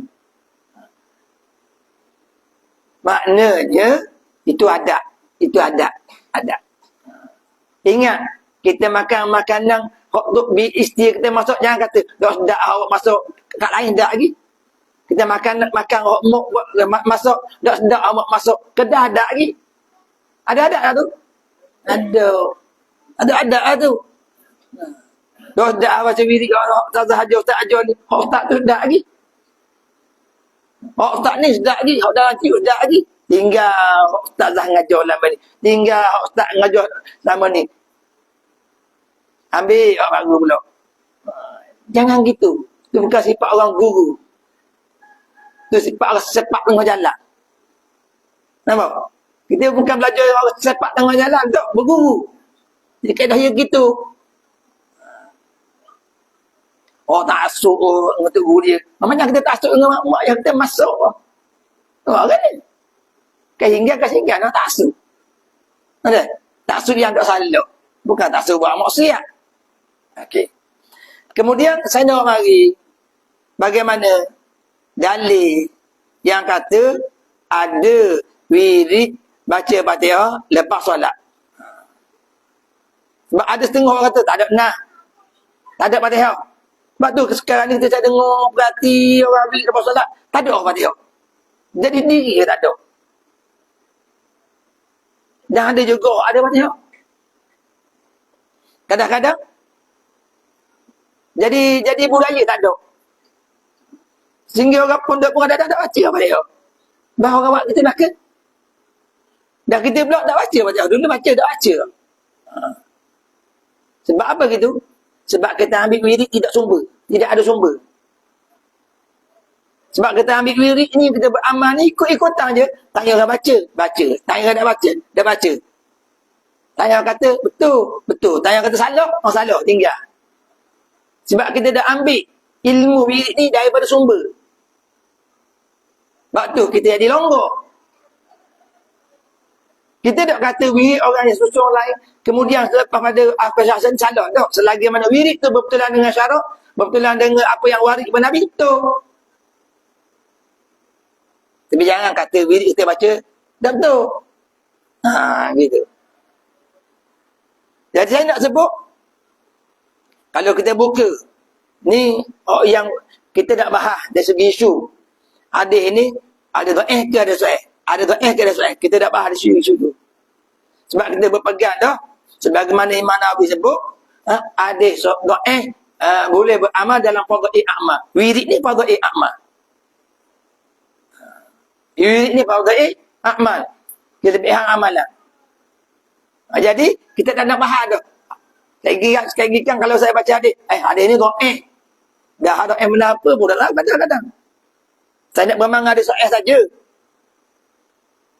[SPEAKER 1] Maknanya itu ada. Itu ada. Ada. Ingat, kita makan makanan untuk isteri kita masuk, jangan kata dah sedap awak masuk kat lain dak lagi. Kita makan masuk dah sedap awak masuk kedah dak lagi. Ada tu. Ada tu. Dah sedap awak cewiri ustaz haji ustaz ajar ni. Ustaz tu sedap lagi. Ustaz ni sedap lagi, dalam cium sedap lagi. Tinggal ustazah ngajar lama ni. Tinggal ustaz ngajar lama ni. Ambil orang baru pula. Jangan gitu. Itu bukan sifat orang guru. Itu sifat orang sepak tengah jalan. Nampak? Kita bukan belajar orang sepak tengah jalan. Tak, berguru. Jadi kaedah yang gitu. Oh, tak asuk untuk guru dia. Namanya kita tak asuk dengan mak yang kita masuk. Nampak kan ni? Sehingga tak asuk. Ada? Tak asuk yang tak salah. Bukan tak asuk buat maksiat. Okey. Kemudian saya nak mari bagaimana dalil yang kata ada wirid baca Fatihah lepas solat. Sebab ada setengah orang kata tak ada nah. Tak ada Fatihah. Sebab tu sekarang ni kita dengar berarti orang wirid lepas solat, tak ada Fatihah. Jadi diri tak ada. Dan ada juga ada Fatihah. Kadang-kadang jadi budaya tak ada. Sehingga orang pun tak ada baca Fatihah. Bahawa orang kita makan. Dan kita pula tak baca Fatihah. Dulu baca, tak baca. Sebab apa gitu? Sebab kita ambil wirid tidak sumber. Tidak ada sumber. Sebab kita ambil wirid ni, kita beramal ni ikut-ikutan je. Tanya orang baca, baca. Tanya orang tak baca, dah baca. Tanya orang kata, betul, betul. Tanya orang kata salah, salah, tinggal. Sebab kita dah ambil ilmu wirid ni daripada sumber. Sebab tu kita jadi longgar. Kita tak kata wirid orang yang susun lain, kemudian selepas pada Al-Quran salah. Tak. Selagi mana wirid tu berbetulan dengan syarak, berbetulan dengan apa yang waris kepada Nabi, betul. Tapi jangan kata wirid kita baca, tak betul. Gitu. Jadi saya nak sebut, kalau kita buka, ni yang kita nak bahas dari segi isu. Hadis ni, ada dhaif ke ada sahih? Ada dhaif ke ada sahih? Kita nak bahas dari isu tu. Sebab kita berpegang dah, sebagaimana Imam Nawawi sebut, hadis dhaif boleh beramal dalam fardhu amal. Wirid ni fardhu amal. Wirid ni fardhu amal. Kelebihan amalan. Jadi, kita tak nak bahas dah. Sekali lagi kan kalau saya baca hadis, hadis ni dhaif. Dah dhaif benda apa pun dah lah kadang-kadang. Saya nak beramal ada dhaif saja.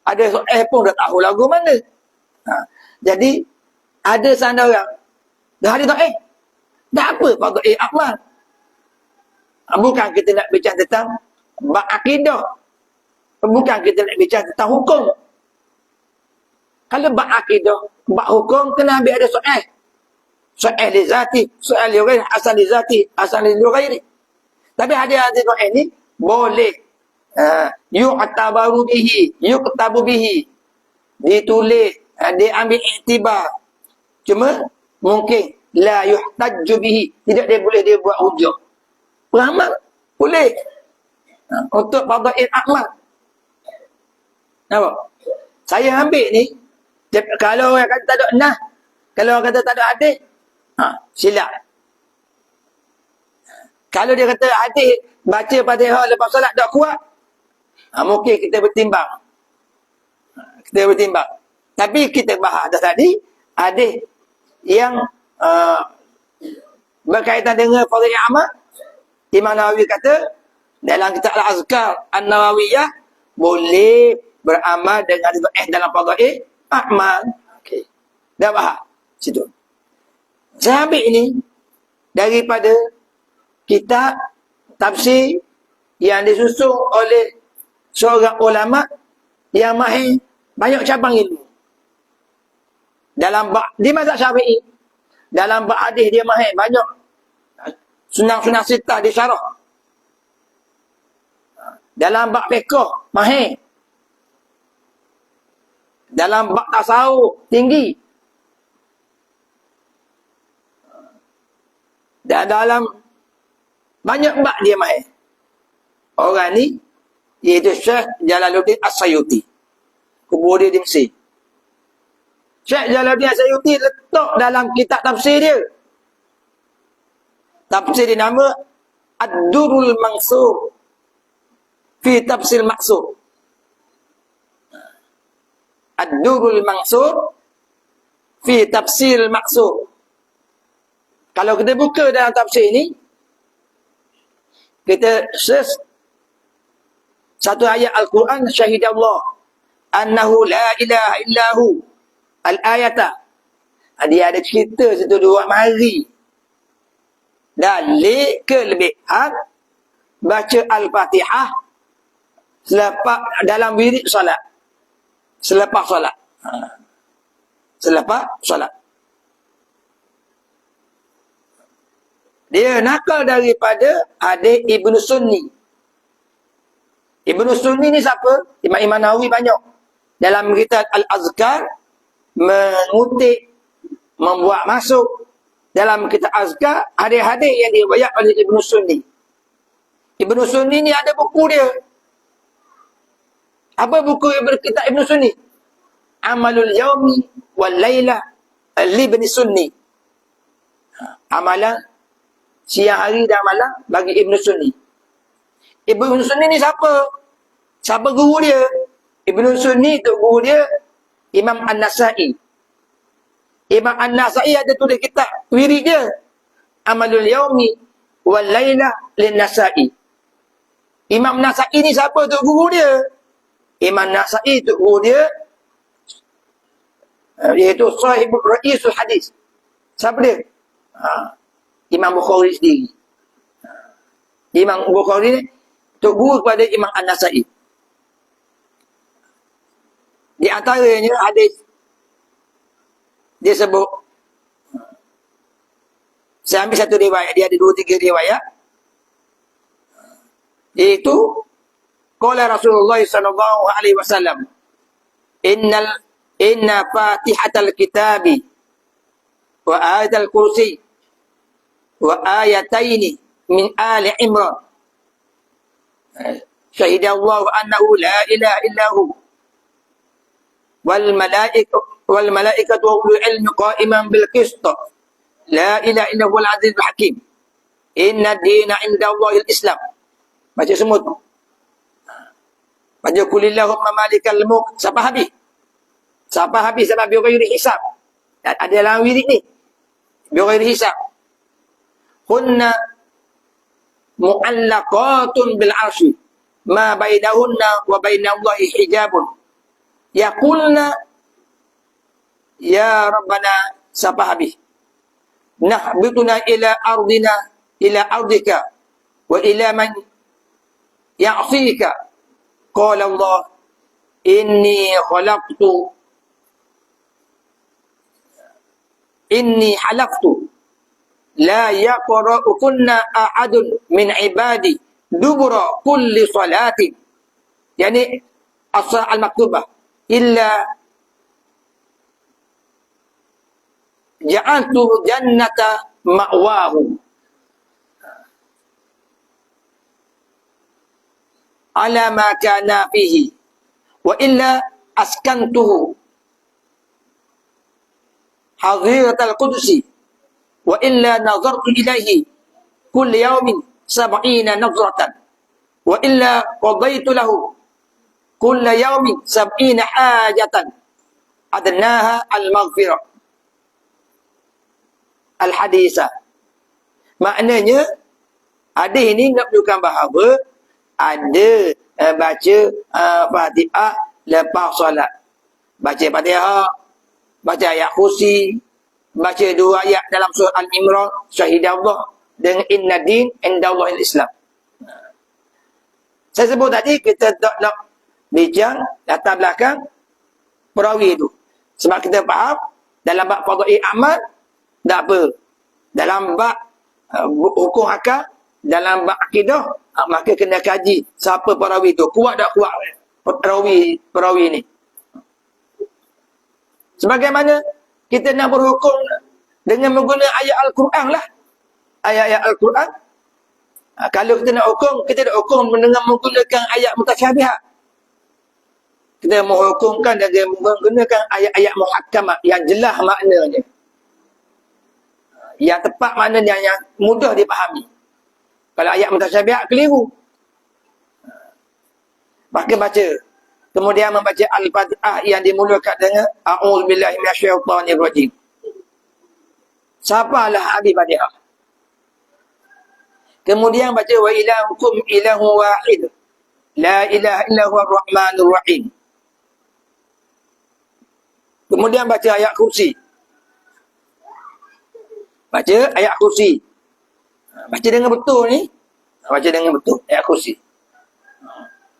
[SPEAKER 1] Ada dhaif pun dah tahu lagu mana. Jadi, ada sana orang, dah hadis dhaif. Dah apa fardhu amal? Bukan kita nak bincang tentang akidah. Bukan kita nak bincang tentang hukum. Kalau bab akidah, bab hukum, kena ambil ada soal. Soal li zati, soal li ghairi, asal li zati, asal li ghairi. Tapi hadis-hadis ini boleh yu'tabaru bihi, yuqtabu bihi. Ditulis, diambil iktibar. Cuma mungkin la yuhtajju bihi, tidak dia boleh dia buat hujah. Beramal boleh. Untuk fardhu amal. Nampak? Saya ambil ni, kalau orang kata tak ada nah, kalau orang kata tak ada hadis, silap. Kalau dia kata hadis baca Fatihah lepas solat tak kuat, mungkin kita bertimbang. Kita bertimbang. Tapi kita bahas dah tadi, hadis yang berkaitan dengan fardhu amal, Imam Nawawi kata dalam kitab Al-Azkar An-Nawawiyah boleh beramal dengan dalam fardhu amal. Okey. Dah faham situ. Saya ambil ini daripada kitab tafsir yang disusun oleh seorang ulama yang mahir banyak cabang ilmu. Dalam di mazhab Syafi'i, dalam bab hadis dia mahir banyak. Sunang-sunang sitah di syarah. Dalam bab fiqh mahir. Dalam bab tasawuf tinggi. Dan dalam banyak bab dia main. Orang ni iaitu Syekh Jalaluddin As-Sayuti. Kubur dia di Mesir. Syekh Jalaluddin As-Sayuti letak dalam kitab tafsir dia. Tafsir dia nama Ad-Durrul Mansur fi Tafsir Maksur. Ad-Durrul Mansur fi Tafsir Maksur. Kalau kita buka dalam tafsir ini, kita search satu ayat Al-Quran, syahidallah annahu la ilaha illahu al-ayata. Dia ada cerita situ dua mari. Dalil kelebihan baca Al-Fatihah selepas dalam wirid solat. Selepas solat. Selepas solat. Dia nakal daripada adik Ibnu Sunni. Ibnu Sunni ni siapa? Imam Nawawi banyak. Dalam kitab Al-Azkar, mengutip, membuat masuk dalam kitab Azkar, hadis-hadis yang diriwayat oleh Ibnu Sunni. Ibnu Sunni ni ada buku dia. Apa buku kitab Ibnu Sunni? Amalul Yaumi wal Lailah Ibnu Sunni. Amalan siang hari dan malam bagi Ibnu Sunni. Ibnu Sunni ni siapa? Siapa guru dia? Ibnu Sunni tu guru dia Imam An-Nasai. Imam An-Nasai ada tulis kitab wirid dia Amalul Yaumi wal Lailah Lin-Nasai. Imam Nasai ni siapa tu guru dia? Imam Nasai tu guru dia iaitu Sahibul Ra'isul Hadis. Siapa dia? Imam Bukhari sendiri. Imam Bukhari ni tok guru kepada Imam An-Nasai. Di antaranya hadis dia sebut, saya ambil satu riwayat, dia ada 2-3 riwayat, iaitu qala Rasulullah sallallahu alaihi wasallam inna fatihatal kitabi wa ayatal kursi wa ayataini min ali Imran syahidallahu annahu la ilaha illahu wal malaikatu wa ulul ilmi qa'iman bil qist la ilaha illahu al azizul hakim inna dina indallahi al islam. Baca semua tu. Baca kulillahumma malikal mulk sampai habis. Sampai habis sebab bighairi hisab. Ada dalam wirid ni. Bighairi hisab. Hunna mu'allaqatun bil arsy ma bainahunna wa bainallahi hijabun yaqulna ya rabbana sabahabi nahbituna ila ardina ila ardika wa ila man ya'sika qala Allah inni halaftu la yaqra'ukunna ahadun min ibadi dubura kulli salatin, yani as-salah al-maktubah, illa ja'altu jannata ma'wahu ala ma kana fihi wa illa askantuhu hadiratal qudsi wa illa nazartu ilaihi kull yawmin 70 nazratan wa illa qadaitu lahu kull yawmin 70 hajatan adnaha al-maghfirah al-hadisah. Maknanya hadis ini nak menunjukkan bahawa ada baca Fatihah lepas solat. Baca Fatihah, baca ayat kursi, baca 2 ayat dalam surah Al-Imran, syahidallah dengan inna din indallahil Islam. Saya sebut tadi kita tak nak bincang latar belakang perawi itu. Sebab kita faham dalam bab fadha'il amal tak apa. Dalam bab hukum akal, dalam bab akidah, maka kena kaji siapa perawi itu. Kuat tak kuat perawi ini. Sebagaimana kita nak berhukum dengan menggunakan ayat Al-Quran lah. Ayat-ayat Al-Quran. Kalau kita nak hukum dengan menggunakan ayat mutasyabihat. Kita menghukumkan dengan menggunakan ayat-ayat muhakkamat yang jelas maknanya. Yang tepat maknanya, yang mudah dipahami. Kalau ayat mutasyabihat, keliru. Maka baca. Kemudian membaca Al-Fatihah yang dimulakan dengan A'udzubillahi minasyaitonirrajim. Sapalah Abi Fatihah. Kemudian baca wa ilahukum ilahu wahid. La ilaha illa huwa ar-rahmanur rahim. Kemudian baca ayat kursi. Baca ayat kursi. Baca dengan betul ni. Baca dengan betul ayat kursi.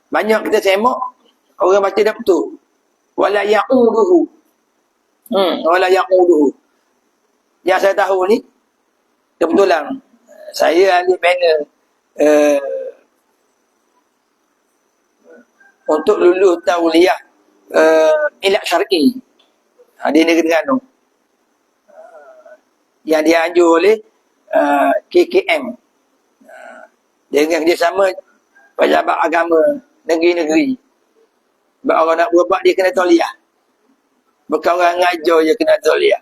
[SPEAKER 1] Banyak kita semak orang baca tak betul. Wala ya'uduhu. Wala ya'uduhu. Yang saya tahu ni kebetulan saya ahli panel untuk lulus tauliah ilak syar'i di negeri Terengganu yang dianjur oleh KKM dengan kerjasama pejabat agama negeri-negeri. Sebab orang nak berubat dia kena tauliah. Bukan orang ngajar je kena tauliah.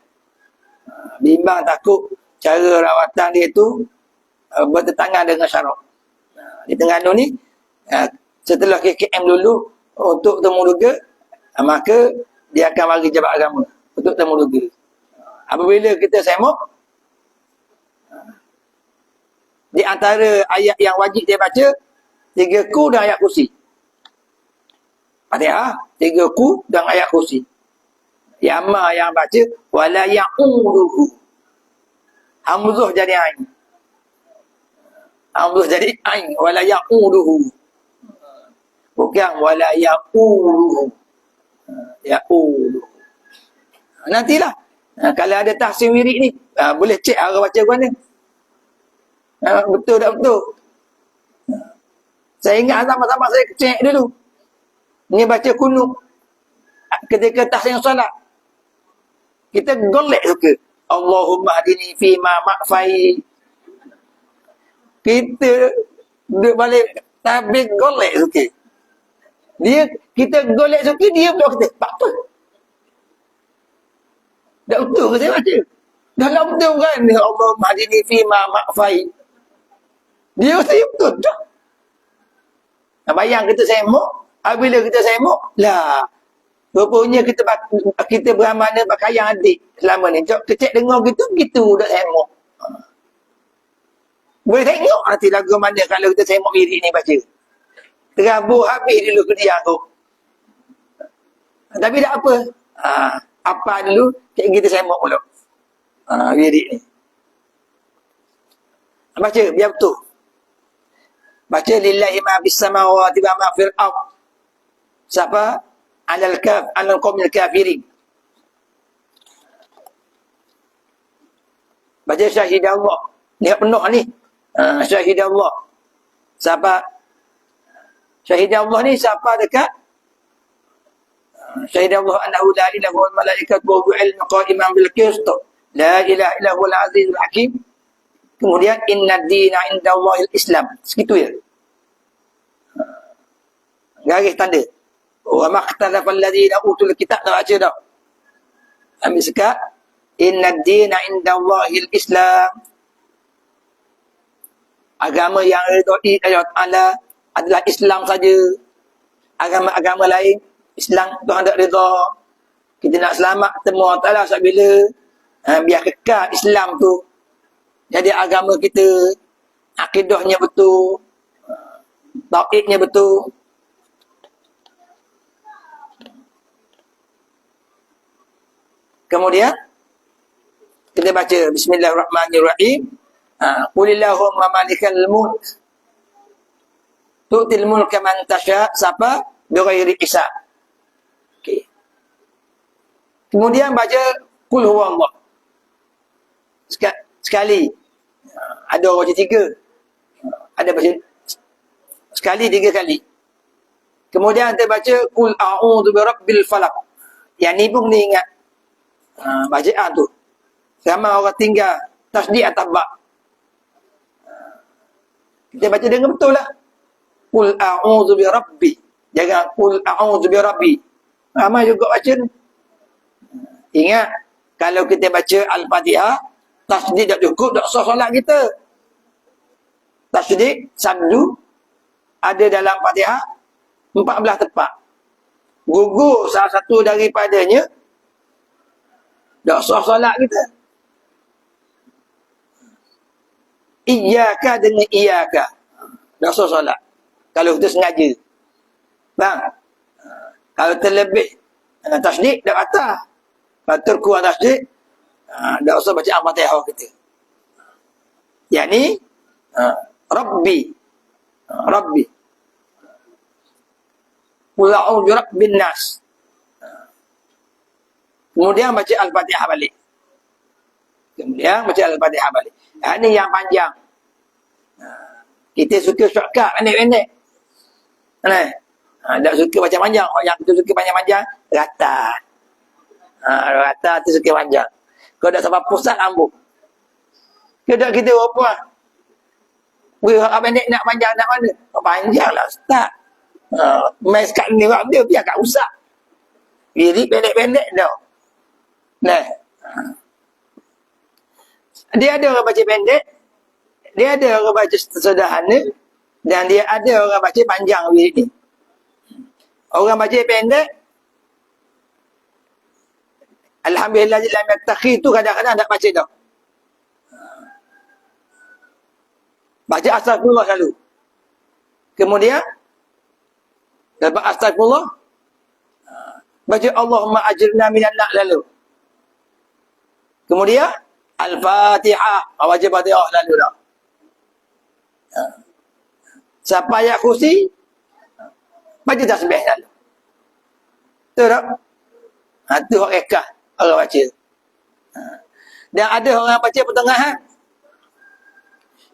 [SPEAKER 1] Bimbang takut cara rawatan dia tu bertentangan dengan syarak. Di Terengganu ni setelah KKM dulu untuk temu duga, maka dia akan bagi jabat agama untuk temu duga. Apabila kita semak, di antara ayat yang wajib dia baca 3 ku dan ayat kursi. Fatihah 3 ku dan ayat kursi. Yang yang baca wala ya'uduhu. Hamzah jadi ain. Hamzah jadi ain wala ya'uduhu. Bukan wala ya'uduhu. Ya'uduhu. Nantilah. Kalau ada tahsin wirid ni, boleh cek orang baca mana. Betul tak betul? Saya ingat sama-sama saya cek dulu. Ni baca kunut ketika tahsin solat. Kita golek suka. Allahumma hadini fi ma ma'fai. Kita duduk balik tabik golek suka. Kita golek suka, dia pula kata, apa? Tak betul ke saya baca? Dah lah betul kan? Allahumma hadini fi ma ma'fai. Dia kata, betul dah. Bayang kita semak, apabila kita semak, lah, rupanya kita beramal pakaian adik selama ni. Kecek dengar gitu dah semak. Boleh tengok nanti lagu mana kalau kita semak wirid ni baca. Terabur habis dulu ke dia tu. Tapi tak apa. Apa dulu, kita semak pula. Wirid ni. Baca, biar betul. Baca lillahi ma bis samawati wa ma fil ardh. Siapa? Alal qawmil kafirin. Baca syahid Allah. Ni penuh ni. Syahid Allah. Siapa? Syahid Allah ni siapa dekat? Syahid Allah annahu la ilaha wal malaikat wa ulul ilmi qa'iman bil qist. La ilaha illa huwal azizul hakim. Kemudian inna dina indallahil Islam. Segitu ya. Garis tanda. Wa maqtalafa alladhina utul kitab, tak baca dah. Ambil sekat. Inna dina indallahil Islam. Agama yang ridai Allah Ta'ala adalah Islam saja. Agama-agama lain, Islam Tuhan tak rida. Kita nak selamat temu Allah Ta'ala bila biar kekal Islam tu. Jadi agama kita, akidahnya betul, tauhidnya betul. Kemudian kita baca Bismillahirrahmanirrahim. Qulillahumma malikal mulk tu'til mulka man tasha, siapa? Bighairi hisab. Okey. Kemudian baca qul huwallah. Sekali. Ada orang baca 3. Ada baca sekali 3 kali. Kemudian kita baca qul a'udzu birabbil falaq. Yang ni pun ni ingat. bacaan tu. Ramai orang tinggal tasdid atas bab. Kita baca dengan betul lah. Qul a'udzu bi rabbi. Jangan qul a'udzu bi rabbi. Ramai juga baca ni. Ingat, kalau kita baca Al-Fatihah, tasdid tak cukup, tak sah solat kita. Tasdid, sabdu, ada dalam Fatihah 14 tempat. Gugur salah satu daripadanya, tak sah solat kita. Iyyaka dengan iyyaka, tak sah solat. Kalau kita sengaja. Bang, kalau terlebih tasdid, tak batal. Kalau terkurang tasdid, tak usah baca Al-Fatihah kita. Yang ni, Rabbi. Rabbi. Qul a'udzu birabbin nas. Kemudian baca Al-Fatihah balik. Ini yang panjang. Kita suka shortcut pendek-pendek. Tak suka baca panjang. Yang kita suka panjang-panjang, rata. Rata tu suka panjang. Kalau tak sampai pusat ambuk. Kita apa? Orang pendek nak panjang nak mana? Panjang lah Ustaz. Main sekat ni buat dia, biar kat usah. Jadi pendek-pendek dah. Dia ada orang baca pendek, dia ada orang baca sederhana, dan dia ada orang baca panjang wirid ni. Orang baca pendek, Alhamdulillah lam yattaqi tu kadang-kadang tak baca dah. Baca astagfirullah selalu. Kemudian lepas astagfirullah, baca Allahumma ajirna minan nar lalu. Kemudian Al-Fatihah, baca Fatihah lalu dah. Sampai ayat kursi, baca tasbih lalu. Betul tak? Itu hak rekah orang baca. Dan ada orang baca pertengahan.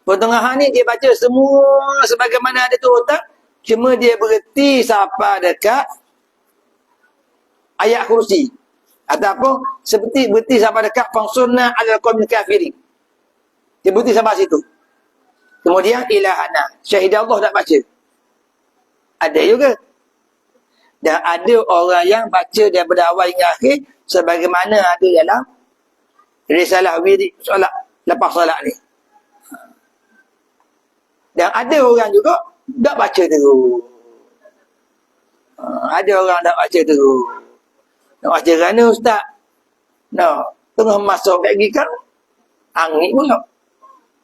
[SPEAKER 1] Pertengahan ni dia baca semua sebagaimana ada tu otak, cuma dia berhenti sampai dekat ayat kursi. Ataupun seperti berhenti sampai dekat fansurna 'alal qaumil kafirin. Dia berhenti sampai situ. Kemudian ilahana, syahidallah tak baca. Ada juga. Dan ada orang yang baca daripada awal hingga akhir sebagaimana ada dalam risalah wirid solat lepas solat ni. Dan ada orang juga tak baca terus. Ada orang tak baca terus. Nak baca kerana Ustaz? Tengah masuk kat gigi kan angin pula.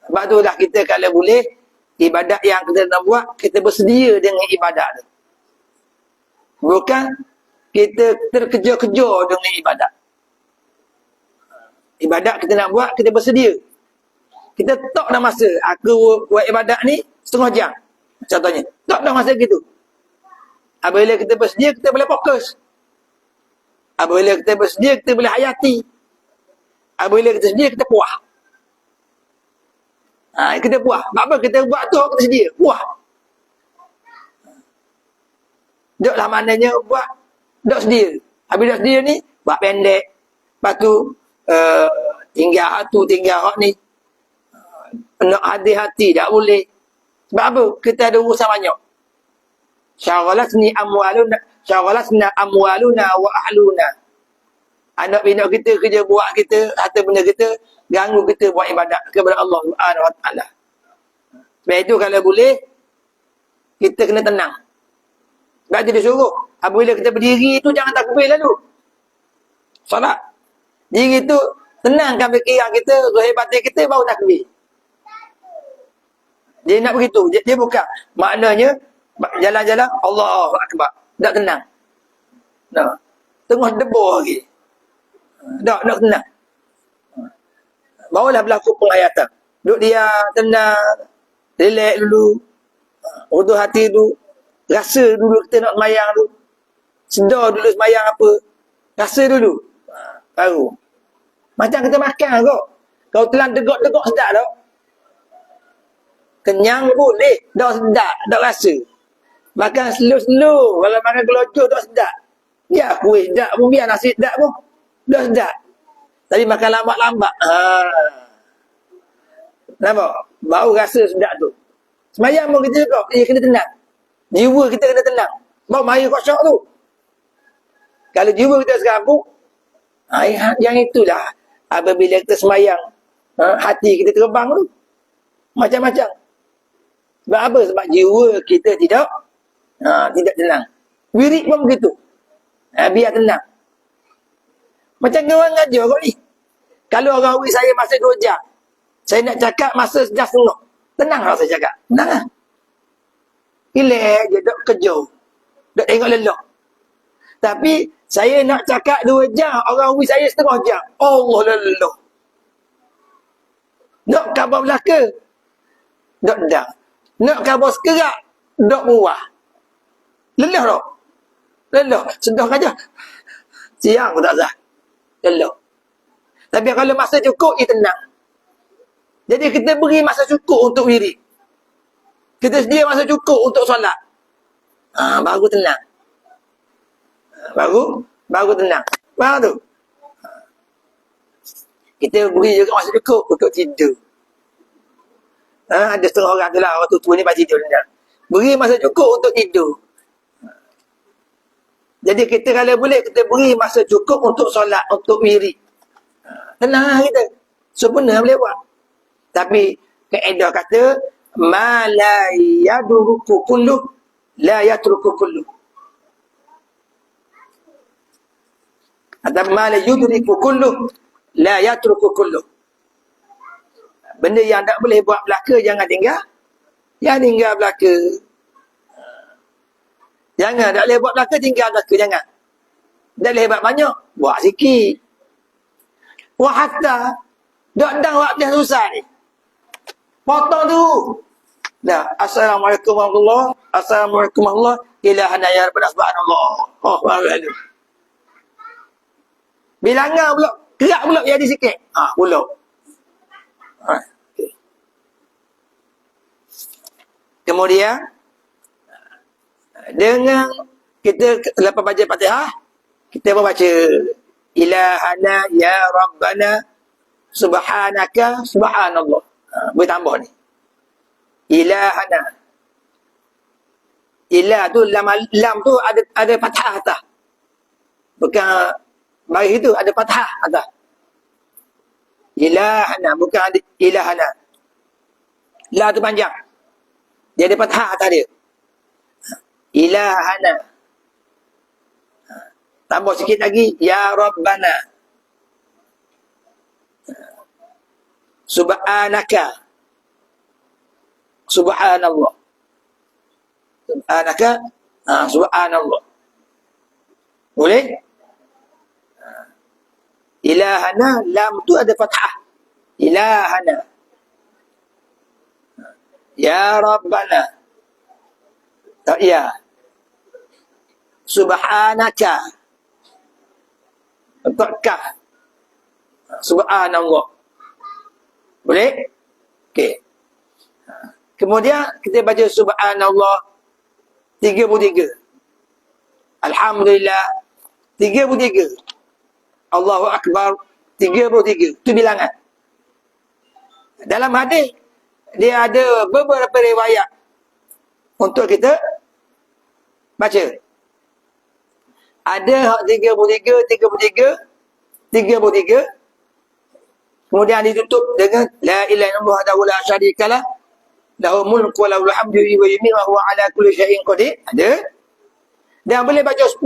[SPEAKER 1] Sebab tu dah kita kalau boleh, ibadat yang kita nak buat, kita bersedia dengan ibadat tu. Bukan kita terkejar-kejar dengan ibadat. Ibadat kita nak buat, kita bersedia. Kita tak dah masa, aku buat ibadat ni setengah jam. Contohnya, tak dah masa gitu. Apabila kita bersedia, kita boleh fokus. Apabila kita bersedia, kita boleh hayati. Apabila kita sedia, kita puas. Kita puas. Apa kita buat tu, kita sedia. Puas. Duklah maknanya buat, duk sedia. Habis duk sedia ni, buat pendek. Lepas tu, tinggal hatu, tinggal hak ni. Nak hati-hati, tak boleh. Sebab apa? Kita ada urusan banyak. Syaghalatni amwaluna wa ahluna. Anak bina kita, kerja buat kita, harta benda kita, ganggu kita buat ibadat kepada Allah Subhanahu Wa Taala. Sebab itu kalau boleh, kita kena tenang. Sebab itu dia suruh, apabila kita berdiri tu jangan takbir lalu. Salat. Diri tu, tenangkan fikiran kita, zahir batin kita, baru takbir. Dia nak begitu. Dia bukan. Maknanya, jalan-jalan, Allahu Akbar. Tak tenang. Tengah debur lagi. Tak tenang. Barulah berlaku penghayatan. Duduk dia tenang. Relax dulu. Utuh hati dulu. Rasa dulu kita nak semayang dulu. Sedar dulu semayang apa. Rasa dulu. Baru. Macam kita makan kok. Kau telan tegak-tegak sedap tak? Kenyang boleh, dah sedap, dah rasa. Makan slow-slow, kalau makan kelocor dah sedap. Ya kuih sedap pun, biar nasi sedap pun, dah sedap. Tapi makan lambat-lambat. Nampak? Baru rasa sedap tu. Semayang pun kita juga, kena tenang. Jiwa kita kena tenang. Baru mari kosong tu. Kalau jiwa kita serabut, yang itulah apabila kita semayang, hati kita terbang tu. Macam-macam. Sebab apa? Sebab jiwa kita tidak tenang. Wirid pun begitu. Biar tenang. Macam orang ngajar kot ni. Kalau orang wirid saya masa 2 jam, saya nak cakap masa 1.5 jam. Tenang lah saya cakap. Tenang lah. Relax je, duk kerja. Duk tengok lelok. Tapi, saya nak cakap 2 jam, orang wirid saya 1/2 jam. Allah lelok. Duk khabar belaka. Duk dah. Nak khabar sekerak. Duk muah. Lelah tak? Lelah. Sedang aja. Siang pun tak sah. Lelah. Tapi kalau masa cukup, ia tenang. Jadi kita beri masa cukup untuk wirid. Kita sedia masa cukup untuk solat. Baru tenang. Baru tenang. Faham tu? Kita beri juga masa cukup untuk tidur. Ada setengah orang tu lah, orang tua ni pasti tidur. Beri masa cukup untuk tidur. Jadi kita kalau boleh, kita beri masa cukup untuk solat, untuk wirid. Tenang kita. Sempurna boleh buat. Tapi kaedah kata, ma la yadruku kulluh, la yatruku kulluh. Atau ma la yudriku kulluh, la yatruku kulluh. Benda yang tak boleh buat belaka, jangan tinggal. Jangan tinggal belaka. Jangan, tak boleh buat belaka, tinggal belaka, jangan. Tak boleh buat banyak, buat sikit. Wah hatta, dok waktu yang susah ni. Potong tu. Dah, Assalamualaikum warahmatullahi wabarakatuh. Assalamualaikum warahmatullahi wabarakatuh. Ilahana ya Rabbana subhanallah. Alhamdulillah. Bilangan pula, gerak pula jadi sikit. Pula. Okay. Kemudian dengan kita lepas baca Fatihah, kita membaca Ilahana ya Rabbana subhanaka subhanallah. Boleh tambah ni. Ilahana. Ilah tu lam tu ada fathah atas. Bukan bagi itu ada fathah atas. Ilahana bukan ada ilahana. La tu panjang. Dia ada fathah atas dia. Ilahana. Tambah sikit lagi ya Rabbana. Subhanaka. Subhanallah. Subhanaka. Subhanallah. Boleh? Ilahana, lam tu ada fathah. Ilahana. Ya Rabbana. Tak ya. Subhanaka. Takah. Subhanallah. Boleh? Okey. Kemudian kita baca subhanallah 33. Alhamdulillah 33. Allahu Akbar 33. Itu bilangan. Dalam hadis dia ada beberapa riwayat untuk kita baca. Ada 33. Kemudian ditutup dengan la ilaha illallah wahdahu la syarikalah lahul mulku wa lahul hamdu wa yumiitu wa huwa ala kulli syai'in qadir. Ada. Dan boleh baca 10.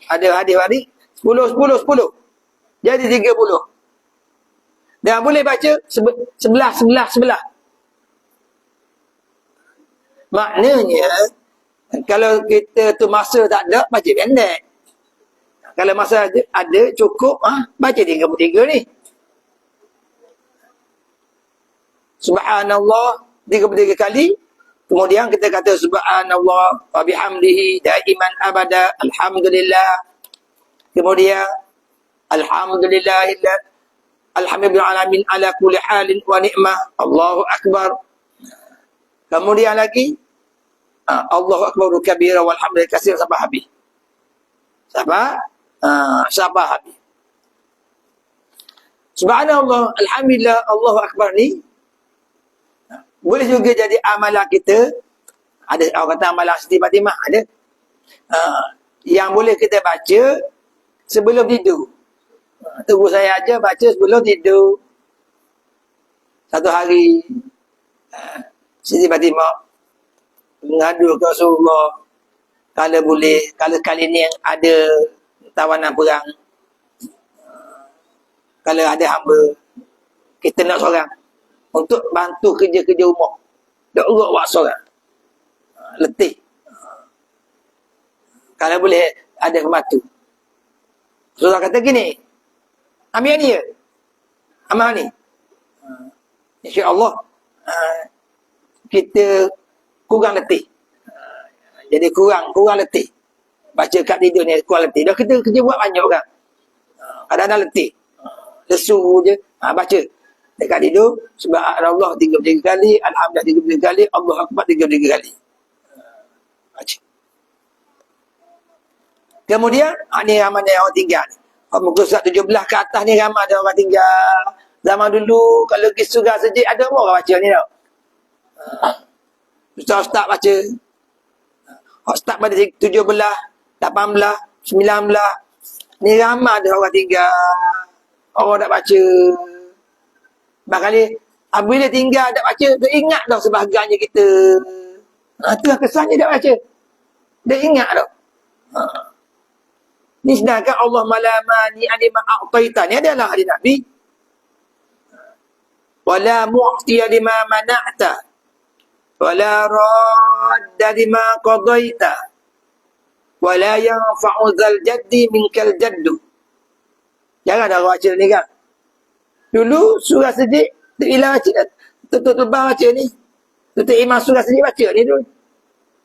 [SPEAKER 1] Ada hadis-hadis 10. Jadi 30. Dan boleh baca 11. Maknanya kalau kita tu masa tak ada, baca pendek. Kalau masa ada cukup, baca 33 ni. Subhanallah 33 kali. Kemudian kita kata subhanallah wa bihamdihi daiman abada alhamdulillah. Kemudian alhamdulillahillah alhamdulillahil alamin ala kulli halin wa ni'mah Allahu akbar. Kemudian lagi Allahu akbar kabira walhamdulillah katsira sampai habis. Sampai habis. Subhanallah, alhamdulillah, Allahu akbar ni boleh juga jadi amalan kita. Ada orang kata amalan Siti Fatimah ada. Yang boleh kita baca sebelum tidur. Tunggu saya aja baca sebelum tidur. Satu hari Siti Fatimah mengadu ke Rasulullah, kalau boleh, kalau kali ni ada tawanan perang, kalau ada hamba, kita nak seorang untuk bantu kerja-kerja rumah. Tak urut buat seorang. Letih. Kalau boleh ada pembantu. Rasulullah kata gini, ambil ni ya, amal ni. InsyaAllah kita kurang letih. Jadi kurang letih. Baca kat tidur ni kurang letih. Dah kita kerja buat banyak orang. Kadang-kadang letih. Lesu je. Baca. Dekat tidur. Subhanallah 33 kali. Alhamdulillah 33 kali. Allah Akbar 33 kali. Baca. Kemudian, ni ramai orang tinggal. Muka surat 17 ke atas ni ramai ada orang tinggal. Zaman dulu, kalau pergi surga sejik, ada orang baca ni tau. Ustaz baca. Ustaz pada 17, 18, 19. Ni ramai ada orang tinggal. Orang tak baca. Barangkali, bila tinggal tak baca, dia ingat dah sebahagiannya kita. Itulah kesannya tak baca. Dia ingat dah. Ni sedangkan Allah malamani alima a'taita. Ni adalah hadis Nabi. Wala mu'tiya lima mana'ta. Wala radda lima qadaita. Wala yanfa'u dzal jaddi minkal jaddu. Jangan dah baca ni kan. Dulu surah sejik, Ilah baca. Tutup tebal baca ni. Tutup imam surah sejik baca ni dulu.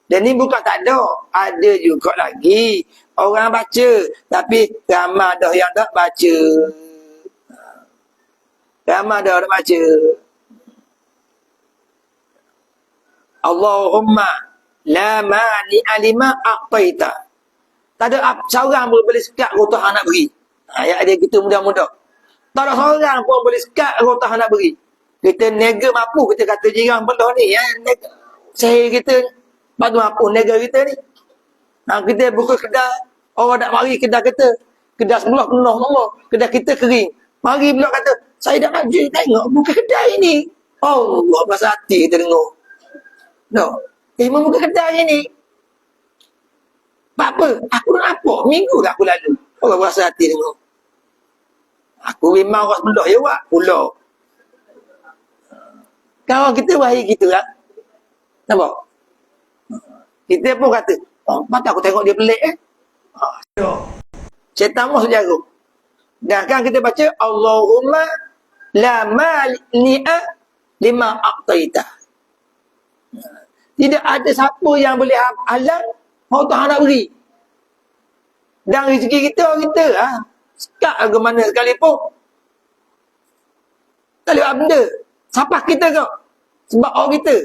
[SPEAKER 1] Dan ni bukan tak ada. Ada juga lagi. Orang baca. Tapi ramai dah yang tak baca. Ramai dah tak baca. Allahumma la mani alima aqtaita. Tak ada seorang pun boleh sekat kalau Tuhan nak beri. Ayat dia kita mudah-mudah. Tak ada seorang pun boleh sekat kalau Tuhan nak beri. Kita nega mampu. Kita kata jirang belah ni. Sehir kita batu mampu nega kita ni. Kita buka kedai. Orang nak mari kedai kita. Kedai sebelah penuh semua. Kedai kita kering. Mari pula kata, saya dah ngaji tengok buka kedai ni. Allah berasa hati kita tengok. No. Buka kedai ni. Apa? Aku nak apa? Minggu tak aku lalu. Allah berasa hati tengok. Aku memang orang sebelah ya wak. Pulau. Kawan kita wahai kita lah. Nampak? Kita pun kata, mata aku tengok dia pelik syaitan masuk jarum. Dan kan kita baca Allahumma la mali'a lima aqtaita. Tidak ada siapa yang boleh halang kalau Tuhan nak beri. Dan rezeki kita sekat ke mana sekalipun. Tak boleh buat benda. Siapa kita kau? Sebab orang kita.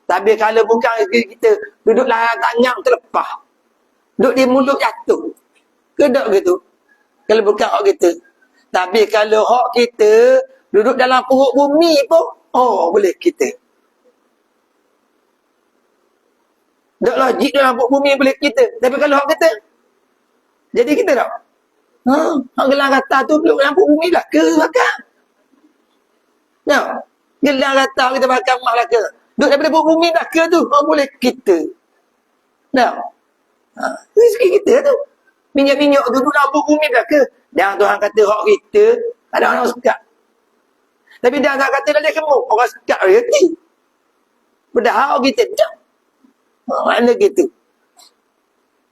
[SPEAKER 1] Tapi kalau bukan rezeki kita, duduk dalam tangan terlepas. Duduk di mulut jatuh. Kedok gitu. Kalau bukan hak kita. Tapi kalau hak kita, duduk dalam perut bumi pun, boleh kita. Tak logik dalam perut bumi boleh kita. Tapi kalau hak kita, jadi kita tak? Hak gelang kata tu belum dalam perut bumi lah ke bakar? Tak? Gelang kata kita bakar rumah lah ke? Duduk daripada perut bumi lah ke tu? Boleh kita. Tak? Rezeki kita tu. Minyak-minyak tu duduk dalam perut bumi lah ke? Dan Tuhan kata hak kita, ada orang sekat. Tapi dia tak kata dah kemuk. Orang sekat rezeki. Padahal hak kita tak. Mana gitu.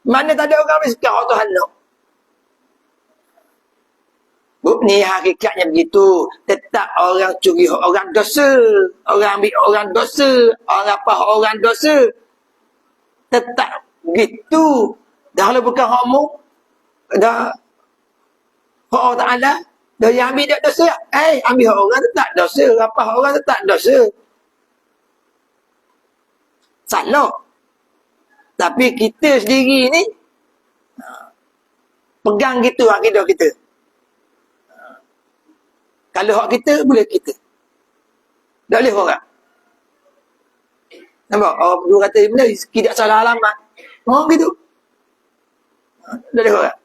[SPEAKER 1] Mana tak ada orang boleh sekat hak Tuhan nak. Ni hakikatnya begitu. Tetap orang curi orang dosa. Orang ambil orang dosa. Orang apa orang dosa. Tetap begitu. Dah kalau bukan hakmu. Dah. Hak Allah Ta'ala. Dah yang ambil dia dosa. Ambil hak orang tetap dosa. Apa orang tetap dosa. Salah. Tapi kita sendiri ni. Pegang gitu akidah kita. Kalau hak kita, boleh kita. Tak boleh orang. Nampak? Orang dulu kata, benda rezeki tak salah alamat. Orang gitu. Tak boleh orang.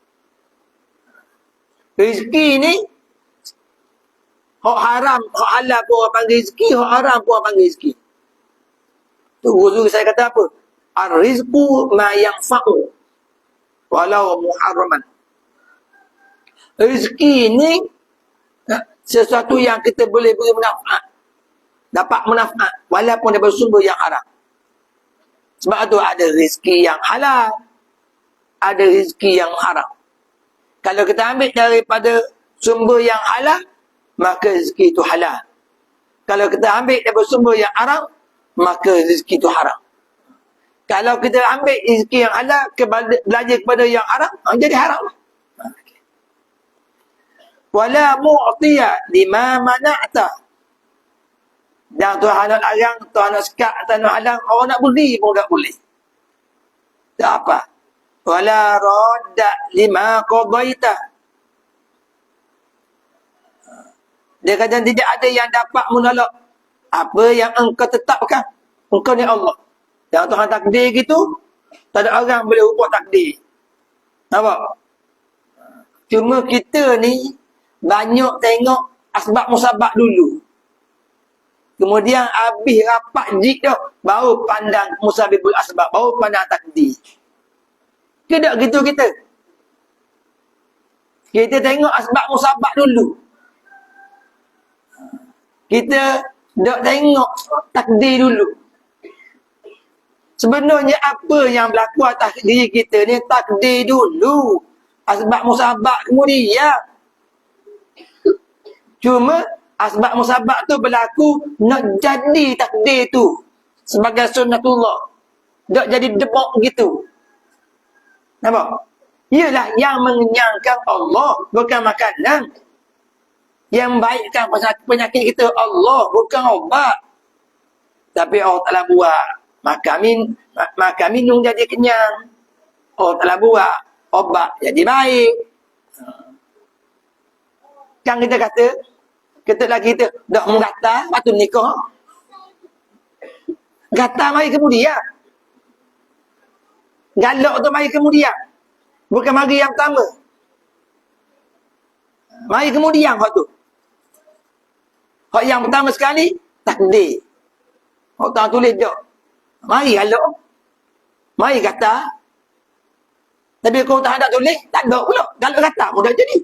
[SPEAKER 1] Rezeki ni, hak haram, hak halal pun orang panggil rezeki, hak haram pun orang panggil rezeki. Tu guru saya kata apa? Ar-rizqu ma yanfa'u walau muharraman. Rezeki ni sesuatu yang kita boleh beri manfaat. Dapat manfaat walaupun daripada sumber yang haram. Sebab tu ada rezeki yang halal, ada rezeki yang haram. Kalau kita ambil daripada sumber yang halal, maka rezeki itu halal. Kalau kita ambil daripada sumber yang haram, maka rezeki itu haram. Kalau kita ambil rezeki yang halal, belajar kepada yang haram, jadi haram. Wala mu'tiya lima mana'ta. Dan Tuhan nak larang, Tuhan nak sekat, Tuhan nak halang, orang nak beri pun tak boleh. Tak apa. Wala radda lima qadaita. Dia kata tidak ada yang dapat menolak apa yang engkau tetapkan. Engkau ni Allah. Yang Tuhan takdir gitu, tak ada orang boleh ubah takdir. Nampak? Cuma kita ni banyak tengok asbab musabab dulu. Kemudian habis rapat jid dah, baru pandang musabibul asbab, baru pandang takdir. Tidak gitu kita. Kita tengok asbab musabab dulu. Kita tak tengok takdir dulu. Sebenarnya apa yang berlaku atas diri kita ni takdir dulu. Asbab musabab kemudian. Cuma asbab musabab tu berlaku nak jadi takdir tu sebagai sunnatullah. Tak jadi debak gitu. Nampak? Ialah yang mengenyangkan Allah, bukan makanan. Yang membaikkan penyakit kita Allah, bukan obat. Tapi Allah Ta'ala buat. Maka minum jadi kenyang. Allah Ta'ala buat. Obat jadi baik. Kan kita kata, lagi kita dah menggatal, lepas tu nikah. Gatal mari kemudian. Galak tu mari kemudian. Bukan mari yang pertama. Mari kemudian hak tu. Hak yang pertama sekali, takdir. Hak tak tulis tak. Mari galak. Mari kata. Tapi kalau tak ada tulis, tak ada pula. Galak kata pun dah jadi.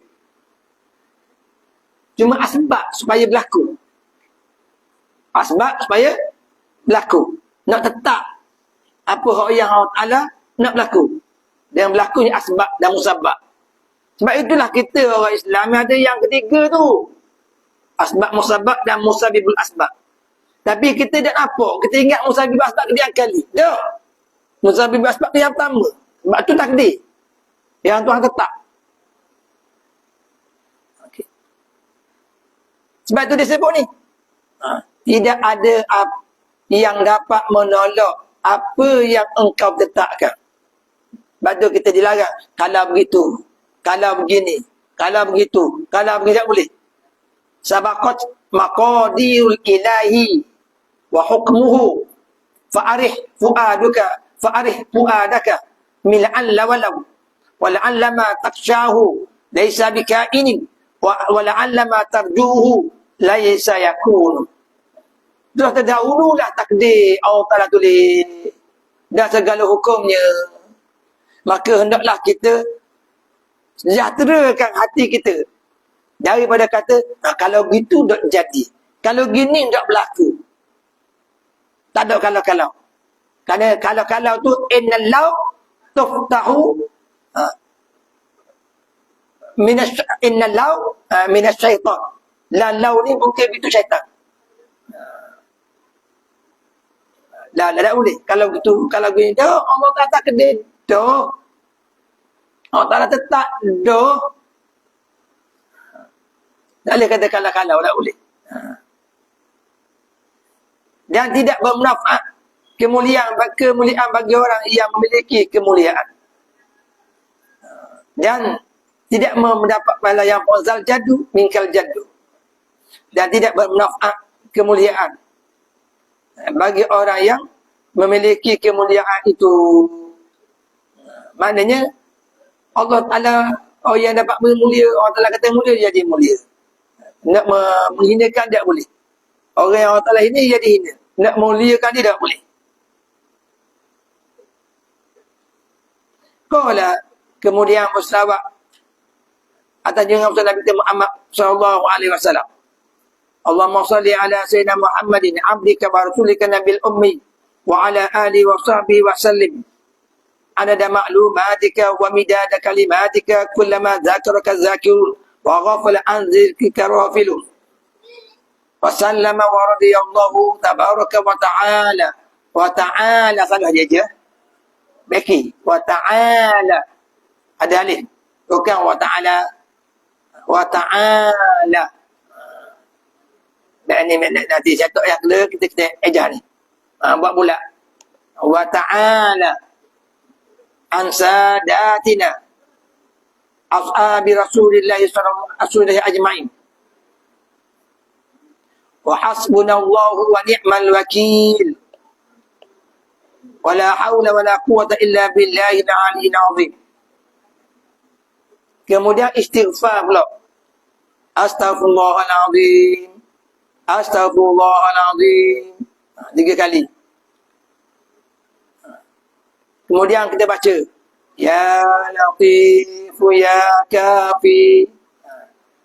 [SPEAKER 1] Cuma asbab supaya berlaku. Asbab supaya berlaku. Nak tetap apa hak yang Allah Ta'ala nak berlaku. Dan berlakunya asbab dan musabab. Sebab itulah kita orang Islam ada yang ketiga tu. Asbab musabab dan musabibul asbab. Tapi kita tak nampak. Kita ingat musabibul asbab ketiga kali. Tak. Musabibul asbab tu yang pertama. Sebab tu takdir. Yang Tuhan tetap. Okay. Sebab tu disebut ni. Tidak ada yang dapat menolak apa yang engkau tetapkan. Sebab tu kita dilarang. Kalau begitu. Kalau begini. Kalau begitu. Kalau begitu tak boleh. Sabaqat maqadirul ilahi wa hukmuhu fa'arih fu'adaka mil'an lawalau wala'alla ma takshahu laysa bikainin wala'alla ma tarjuhu laysa yakun. Dah terdahululah takdir Allah Ta'ala tulis. Dah segala hukumnya. Maka hendaklah kita sejahterakan hati kita. Daripada kata, kalau gitu tak jadi. Kalau gini tak berlaku. Tak ada kalau-kalau. Kerana kalau-kalau tu, innal law tuftahu innal law minas syaitan. Law ni mungkin itu syaitan. Tak boleh. Kalau gitu, kalau gini, dah Allah tak kedai. Dah. Allah Ta'ala tetap. Dah. Tak boleh kata kalau-kalau, tak boleh. Dan tidak bermanfaat kemuliaan bagi orang yang memiliki kemuliaan. Dan tidak mendapat pahala yang fazal jadu, minkal jadu. dan tidak bermanfaat kemuliaan. Bagi orang yang memiliki kemuliaan itu, maknanya Allah Ta'ala, orang yang dapat mulia, Allah Ta'ala kata mulia, dia jadi mulia. Nak menghinakan tidak boleh. Orang yang Allah Ta'ala ini jadi hina. Nak muliakan dia tidak boleh. Qala, kemudian berselawat atas junjungan Nabi Muhammad sallallahu alaihi wasallam. Allahumma salli ala sayyidina Muhammadin abdika wa rasulika nabil ummi wa ala alihi wa sahbihi wa sallim. Adada ma'lumatika wa midada kalimatika kullama dzakaraka dzakirun wa ghafala an dzikrika ghafilun. Wa sallama wa radiyallahu tabaraka wa ta'ala salah dia. Beki wa ta'ala ada alif, bukan wa ta'ala. Dan ni nanti satu ayat kedua kita ejah ni. Buat pula wa ta'ala an sadatina ashabi Rasulillah sallallahu alaihi ajma'in. Wa hasbunallahu wa ni'mal wakil. Wala haula wala quwwata illa billahi al-'aliyyil 'azim. Kemudian istighfar pula. Astaghfirullahalazim. Astaghfirullahalazim. 3 kali. Kemudian kita baca ya Latif ya Kafi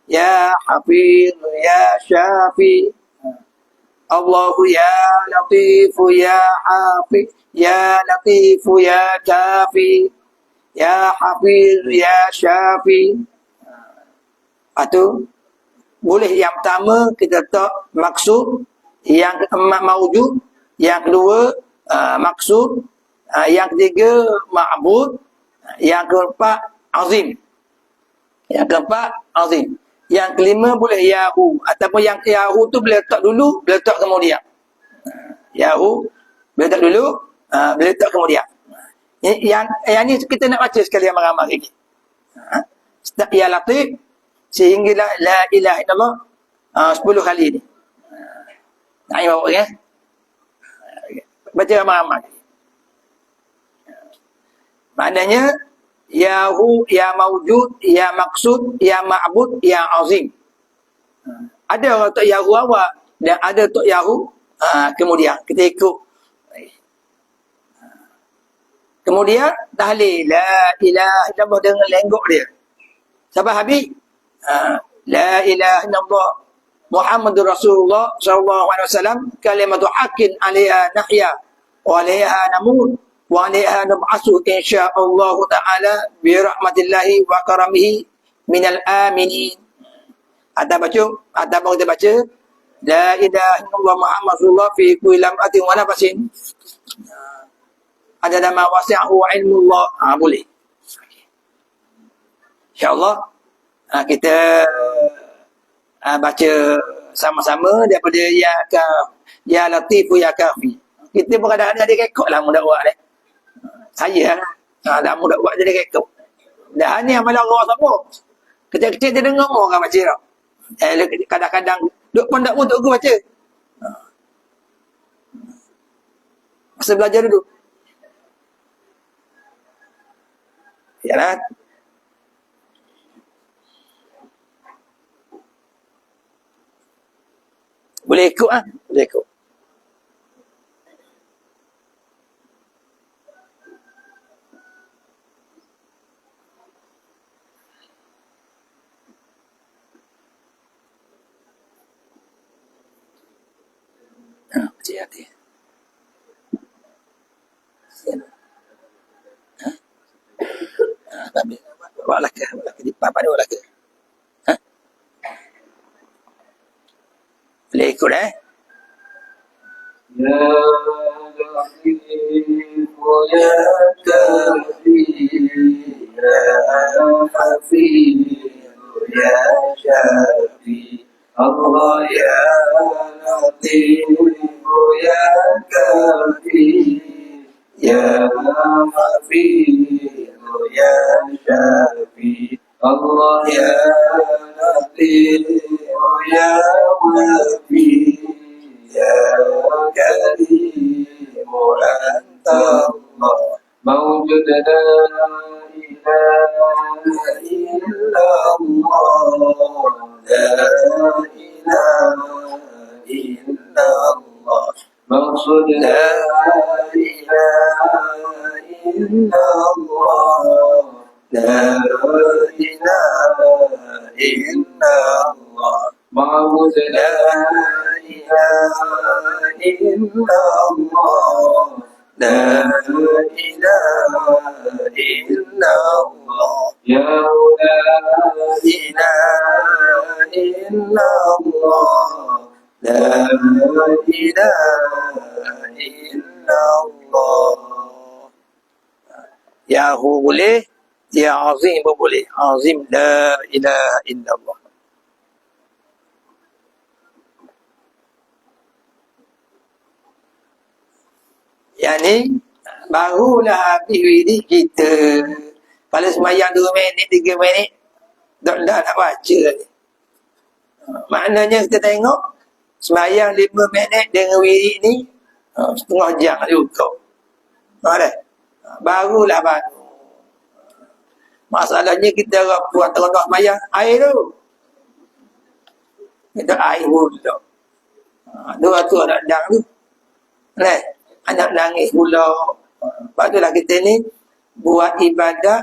[SPEAKER 1] ya Hafiz ya Syafi. Allahu ya Latif ya Hafiz ya Latif ya Kafi ya Hafiz ya Syafi. Itu boleh yang pertama kita letak maksud, yang maujud, yang kedua maksud, yang ketiga ma'bud, yang keempat azim. Yang keempat azim. Yang kelima boleh Yahu, ataupun yang Yahu tu boleh letak dulu, boleh letak kemudian. Yahu boleh letak dulu, boleh letak kemudian. Yang ni kita nak baca sekali ramai-ramai lagi. Ya Latif sehingga la ilaha illallah 10 kali ni. Nak bawa ya. Baca ramai-ramai. Maknanya Yahu, ya maujud, ya maksud, ya ma'bud, ya azim. Ada orang tok Yahu awal dan ada tok Yahu kemudian kita ikut. Kemudian tahlil la ilaha illallah dengan lenggok dia. Sampai habis la ilaha illallah Muhammadur Rasulullah sallallahu alaihi wasallam kalimatu haqqin 'alaiha nahya wa 'alaiha namut wa 'alaiha nub'atsu insyaallah taala bi rahmatillahi wa karamihi minal aminin. Ada baca, ada kita baca la ilaha illallah Muhammadur Rasulullah fi kulli lam'atin wa nafasin. Ada nama wasi'ahu ilmullah. Boleh. InsyaAllah kita baca sama-sama daripada ya Latif ya Kafi. Kita pun kadang-kadang ada rekod lah mudah buat. Saya lah. Dah mudah buat jadi rekod. Dah ni amalan orang sama. Kecil-kecil dia dengar orang baca tau. Kadang-kadang duk pun tak pun untuk aku baca. Masa belajar dulu. Yalah. Boleh ikut ah, boleh ikut. Cik hati. Bawa lah ke di papa ni, bawa lah ke. Boleh ikut
[SPEAKER 2] Ya Latif ya Kafi ya Hafiz ya Syafi. Allah ya Latif ya Kafi ya Hafiz ya Syafi. Allah ya Latif ya لا إله إلا الله لا إله إلا الله مقصود لا إله إلا الله لا إله إلا الله معبود لا إله إلا الله لا إله إلا الله يا لا إله إلا الله لا إله إلا الله.
[SPEAKER 1] Ya Hu boleh, Ya Azim pun boleh. Azim la ilaha illallah. Yang ni barulah habis wirid kita. Kalau semayang 2 minit, 3 minit, dah nak baca ni. Maknanya kita tengok semayang 5 minit dengan wirid ni setengah jam juga. Barulah baru. Masalahnya kita buat tengah semayang air tu. Kita air pula. Dua tu anak dang tu. Anak nangis pula. Lepas tu lah kita ni buat ibadat.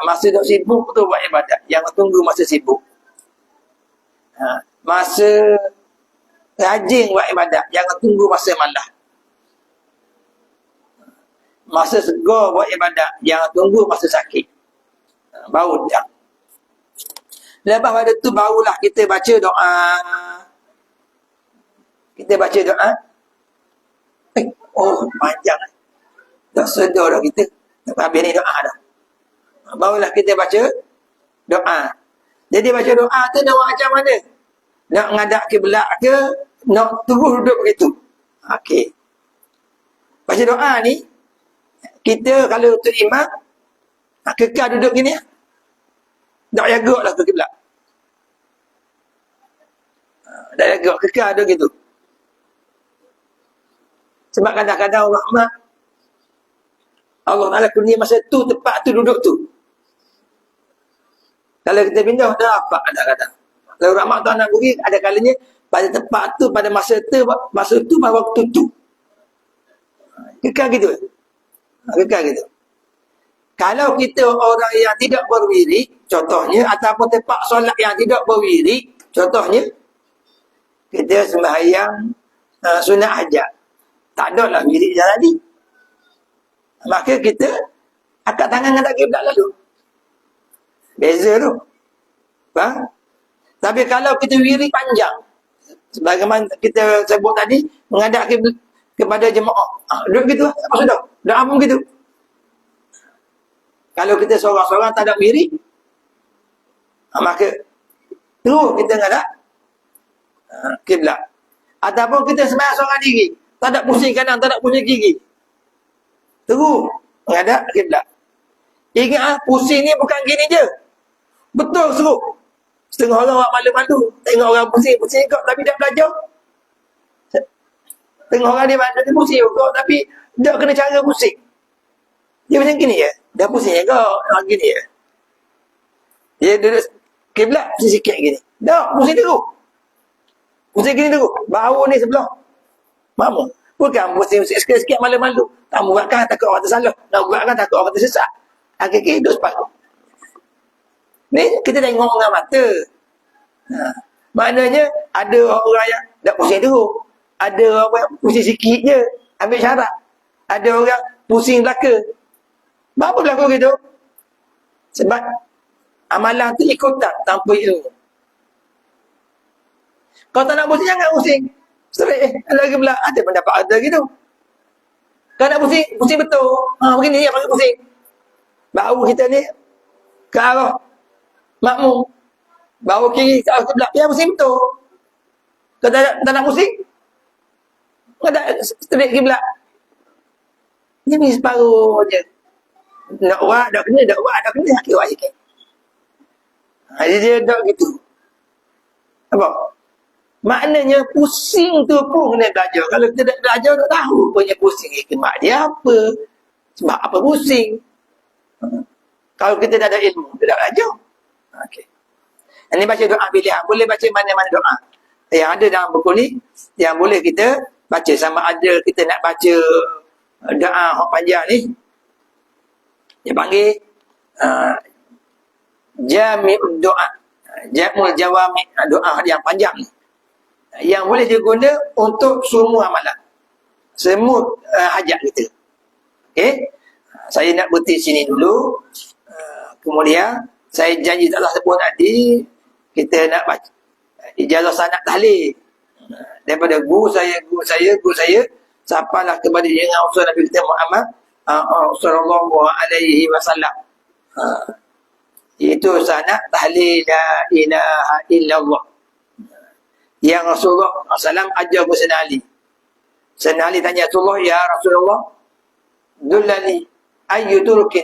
[SPEAKER 1] Masa duk sibuk tu buat ibadat. Jangan tunggu masa sibuk. Masa rajin buat ibadat. Jangan tunggu masa malah. Masa segar buat ibadat. Jangan tunggu masa sakit. Baru dah. Lepas pada tu barulah kita baca doa. Kita baca doa. Oh, panjang. Dah sedar dah kita. Habis ni doa dah. Barulah kita baca doa. Jadi baca doa tu doa macam mana? Nak ngadak kiblat ke? Nak terus duduk begitu? Okey. Baca doa ni, kita kalau untuk imam, kekal duduk gini. Tak jaga lah ke kiblat. Tak jaga, kekal duduk gitu. Sebab kadang-kadang rahmat Allah Ta'ala kurnia masa tu, tempat tu, duduk tu. Kalau kita pindah, dah apa kadang-kadang. Kalau rahmat Tuhan nak beri, ada kalanya pada tempat tu, pada masa tu, pada waktu tu. Kekal gitu. Kekal gitu. Kalau kita orang yang tidak berwirid, contohnya, ataupun tempat solat yang tidak berwirid, contohnya, kita sembahyang sunat hajat. Tak ada lah wirid yang tadi. Maka kita angkat tangan dengan kiblat lalu. Beza tu. Faham? Tapi kalau kita wirid panjang, sebagaimana kita sebut tadi, menghadap kepada jemaah. Duduk gitu lah. Apa sudah? Doa pun gitu. Kalau kita seorang-seorang tak ada wirid, maka terus kita menghadap kiblat. Ataupun kita sembahyang seorang diri, tak ada pusing kanan, tak ada pusing kiri. Terus menghadap kiblat. Ingat pusing ni bukan gini je. Betul seru. Setengah orang buat malu-malu. Tengok orang pusing-pusing kau tapi tak belajar. Tengok orang dia pusing kau tapi tak kena cara pusing. Dia macam gini je. Dah pusing kau. Gini je. Dia duduk kiblat pusing sikit gini. Tak, pusing terus. Pusing gini terus. Bau ni sebelah. Mamu. Bukan pusing sikit-sikit malu-malu. Tak buatkan takut orang tersalah. Nak buatkan takut orang tersesat. Akhir-akhir hidup separuh. Ni kita tengok dengan mata. Maknanya ada orang yang tak pusing terus. Ada orang yang pusing sikit je. Ambil syarat. Ada orang pusing belaka. Kenapa berlaku gitu? Sebab amalan tu ikutan tanpa ilmu. Kalau tak nak pusing, jangan pusing. Straight lagi pula ada pendapat ada gitu. Kalau nak pusing, pusing betul. Begini ya panggil pusing. Bahu kita ni ke arah makmum. Bahu kiri ke arah kiblat. Ya pusing betul. Kalau tak nak pusing, kau tak straight kiblat. Ini separuh je. Nak buat, tak kena, tak buat, tak kena. Sakit buat sikit. Jadi dia tak gitu. Apa? Maknanya pusing tu pun kena belajar. Kalau kita tak belajar, tak tahu punya pusing hikmat dia apa. Sebab apa pusing? Kalau kita dah ada ilmu, kita dah belajar. Okey. Ini baca doa pilihan. Boleh baca mana-mana doa yang ada dalam buku ni, yang boleh kita baca. Sama ada kita nak baca doa yang panjang ni, dia panggil Jami'ud doa, Jamul Jawami, doa yang panjang ni, yang boleh diguna untuk semua amalan, semua hajat kita. Okey, saya nak berhenti sini dulu. Kemudian saya janji tak salah sebut tadi, kita nak baca ijazah sanad tahlil daripada guru saya sampailah kepada dengan usul Nabi kita Muhammad sallallahu alaihi wasallam. Itu sanad tahlil la ilaha illallah yang Rasulullah SAW ajar kepada Sayyidina Ali. Sayyidina Ali tanya Rasulullah, ya Rasulullah, dullani ayyu turukin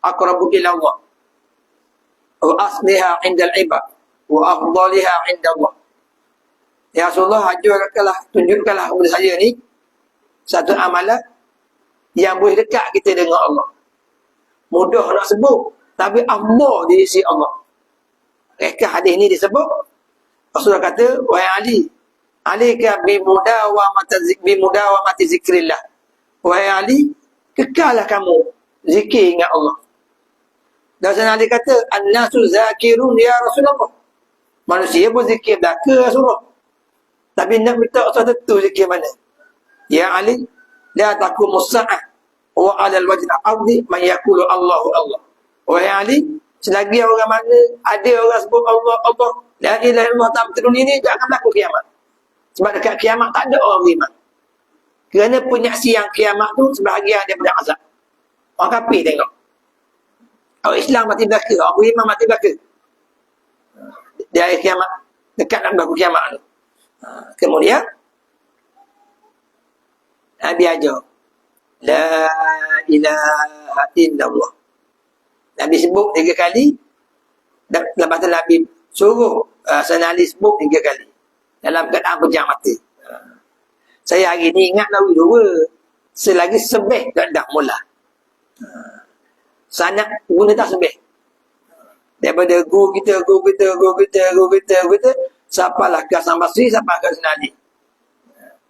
[SPEAKER 1] aqrabu ila Allah wa asliha indal ibad wa afdaliha inda Allah. Ya Rasulullah, tunjukkanlah kepada saya ni satu amalan yang boleh dekat kita dengan Allah. Mudah nak sebut, tapi Allah di sisi Allah. Rekah hadis ni disebut, Rasulullah kata, wahai Ali, alika bimudawamati zikrillah. Wahai Ali, kekallah kamu zikir ingat Allah. Dan Sayyidina Ali kata, an-nasu zakirun ya Rasulullah. Manusia pun zikir belaka Rasulullah. Tapi nak minta Rasulullah tentu zikir mana? Ya Ali, la taqumu as-sa'ah wa 'ala al-wajhi al-ardi man yaqulu Allahu Allah. Wahai Ali, selagi orang mana ada orang sebut Allah, Allah, la ilaha illallah tak betul ni, jangan berlaku kiamat. Sebab dekat kiamat tak ada orang beriman. Kerana penyaksian kiamat tu sebahagian daripada azab. Orang kafir tengok. Orang Islam mati belaka, orang beriman mati belaka. Di akhir kiamat, dekat nak berlaku kiamat tu. Kemudian Nabi ajar la ilaha illallah. Nabi sebut 3 kali. Lepas tu Nabi suruh Sayyidina Ali sebut 3 kali dalam keadaan pejam mata. Saya hari ni ingat Nabi 2 selagi sebeh dah mula. Sanad guna tasbih daripada guru kita sampailah ke Hasan Basri, sampai ke Sayyidina Ali.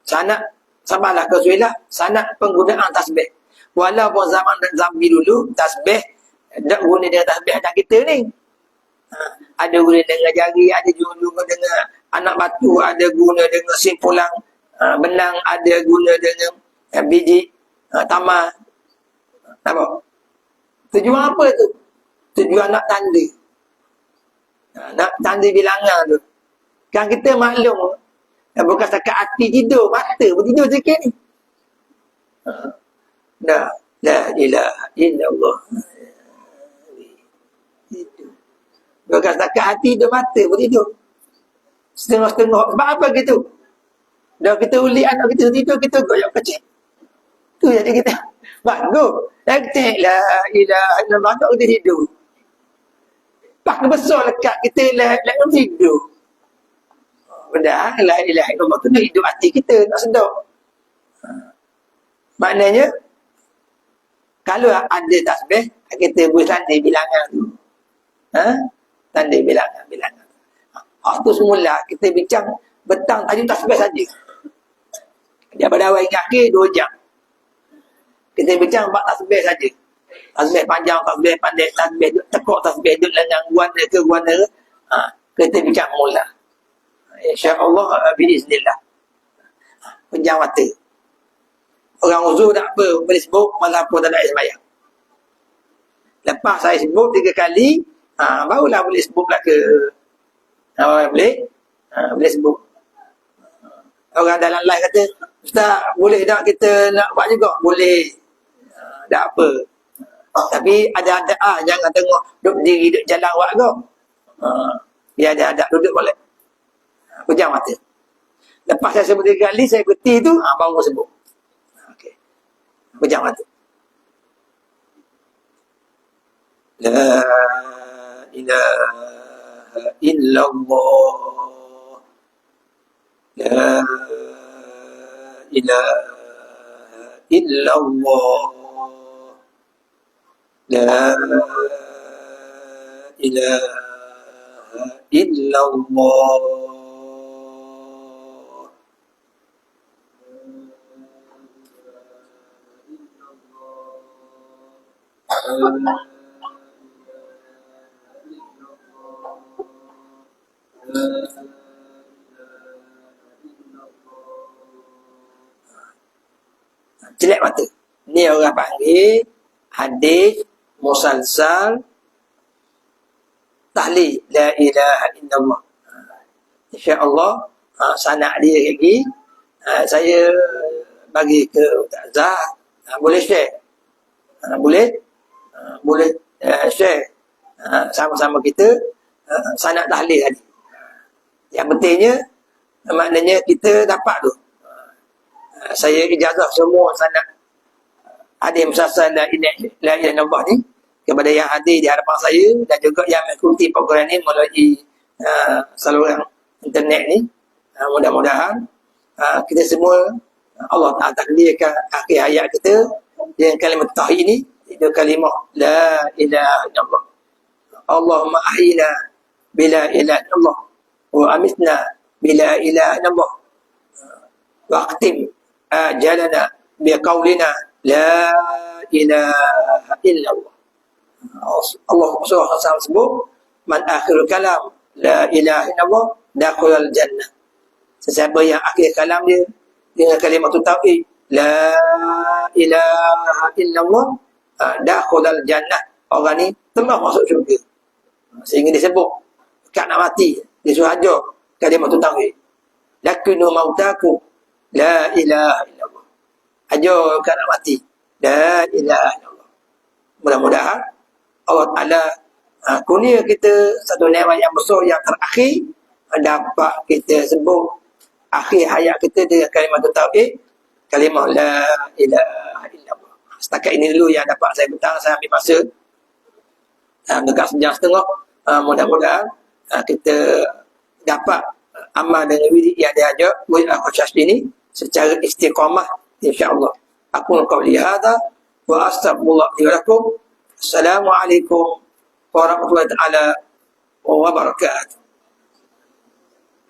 [SPEAKER 1] Sanad sampailah ke Suhailah, sanad penggunaan tasbih. Walaupun zaman Zambi dulu tasbih tak guna dengan tasbih anak kita ni. Ada guna dengan jari, ada guna dengan anak batu, ada guna dengan simpulan benang, ada guna dengan biji tamar. Apa? Tujuan apa tu? Tujuan nak tanda. Nak tanda bilangan tu. Kan kita maklum, bukan setakat hati tidur, mata pun tidur sikit ni. La ilaha illallah. Bukan setakat hati tidur, mata pun tidur. Setengah-setengah. Sebab apa gitu? Dah kita ulik anak kita tidur, kita goyok kecil. Tu jadi kita bagus. Letak la ilaha illallah, anak kita tidur. Pak besar lekat kita lekat tidur. Benda la ilaha illallah tu nak hidup hati kita, nak sedar. Maknanya kalau ada tasbih, kita boleh tanda bilangan tu. Tanda bilangan. Waktu semula kita bincang petang tadi tasbih saja. Daripada awal hingga akhir 2 jam. Kita bincang 4 tasbih saja. Tasbih panjang, tasbih pendek, tasbih tekuk, tasbih duduk dengan guana ke guana. Kita bincang mula. InsyaAllah biiznillah. Penjam mata. Orang uzur tak apa, boleh sebut walaupun tak ada air sembahyang. Lepas saya sebut 3 kali, barulah boleh sebut belaka. Boleh sebut. Orang dalam live kata, Ustaz, boleh tak kita nak buat juga? Boleh. Tak apa. Tapi ada adab, jangan tengok duduk diri, duduk jalan awak ke. Biar ada adab, duduk boleh. Pejam mata. Lepas saya sebut 3 kali, saya ikuti tu, baru sebut. Okey. Pejam mata. La ilaha illallah. La ilaha illallah. La ilaha illallah. Jelek mata. Ni orang panggil hadis musalsal tahlil la ilaha illallah. InsyaAllah sanak dia lagi saya bagi ke Ustaz Zah. Boleh share, boleh share sama-sama kita sanak tahlil tadi. Yang pentingnya maknanya kita dapat tu. Saya ijazah semua sanak hadis musalsal la ilaha illallah ni kepada yang hadir di hadapan saya dan juga yang mengikuti program ini melalui saluran internet ni. Mudah-mudahan kita semua Allah Ta'ala takdirkan akhir hayat kita dengan kalimah tauhid ini, itu kalimah la ilaha illallah. Allahumma ahyina bila ilaha illallah wa amitna bila ilaha illallah wa akhtim ajalana biqaulina la ilaha illallah. Allah SWT sebut man akhirul kalam la ilaha illallah dakhulal jannah. Sesiapa yang akhir kalam dia dengan kalimah tauhid la ilaha illallah dakhulal jannah, orang ni telah masuk syurga. Sehingga disebut kat nak mati dia suruh ajar kalimah tauhid lakinu mautakum la ilaha illallah. Ajar kat nak mati la ilaha illallah. Mudah-mudahan Allah Ta'ala kurnia kita satu nikmat yang besar yang terakhir, dapat kita sebut akhir hayat kita dengan kalimah tauhid, kalimah la ilaha illallah. Setakat ini dulu yang dapat saya petang. Saya ambil masa dekat sejam setengah. Mudah-mudahan kita dapat amal dengan wirid yang diajak wirid al-khusyas ini secara istiqamah insya-Allah. Aku qauli hadza wa astaghfirullah li wa lakum. Assalamualaikum warahmatullahi taala wabarakatuh.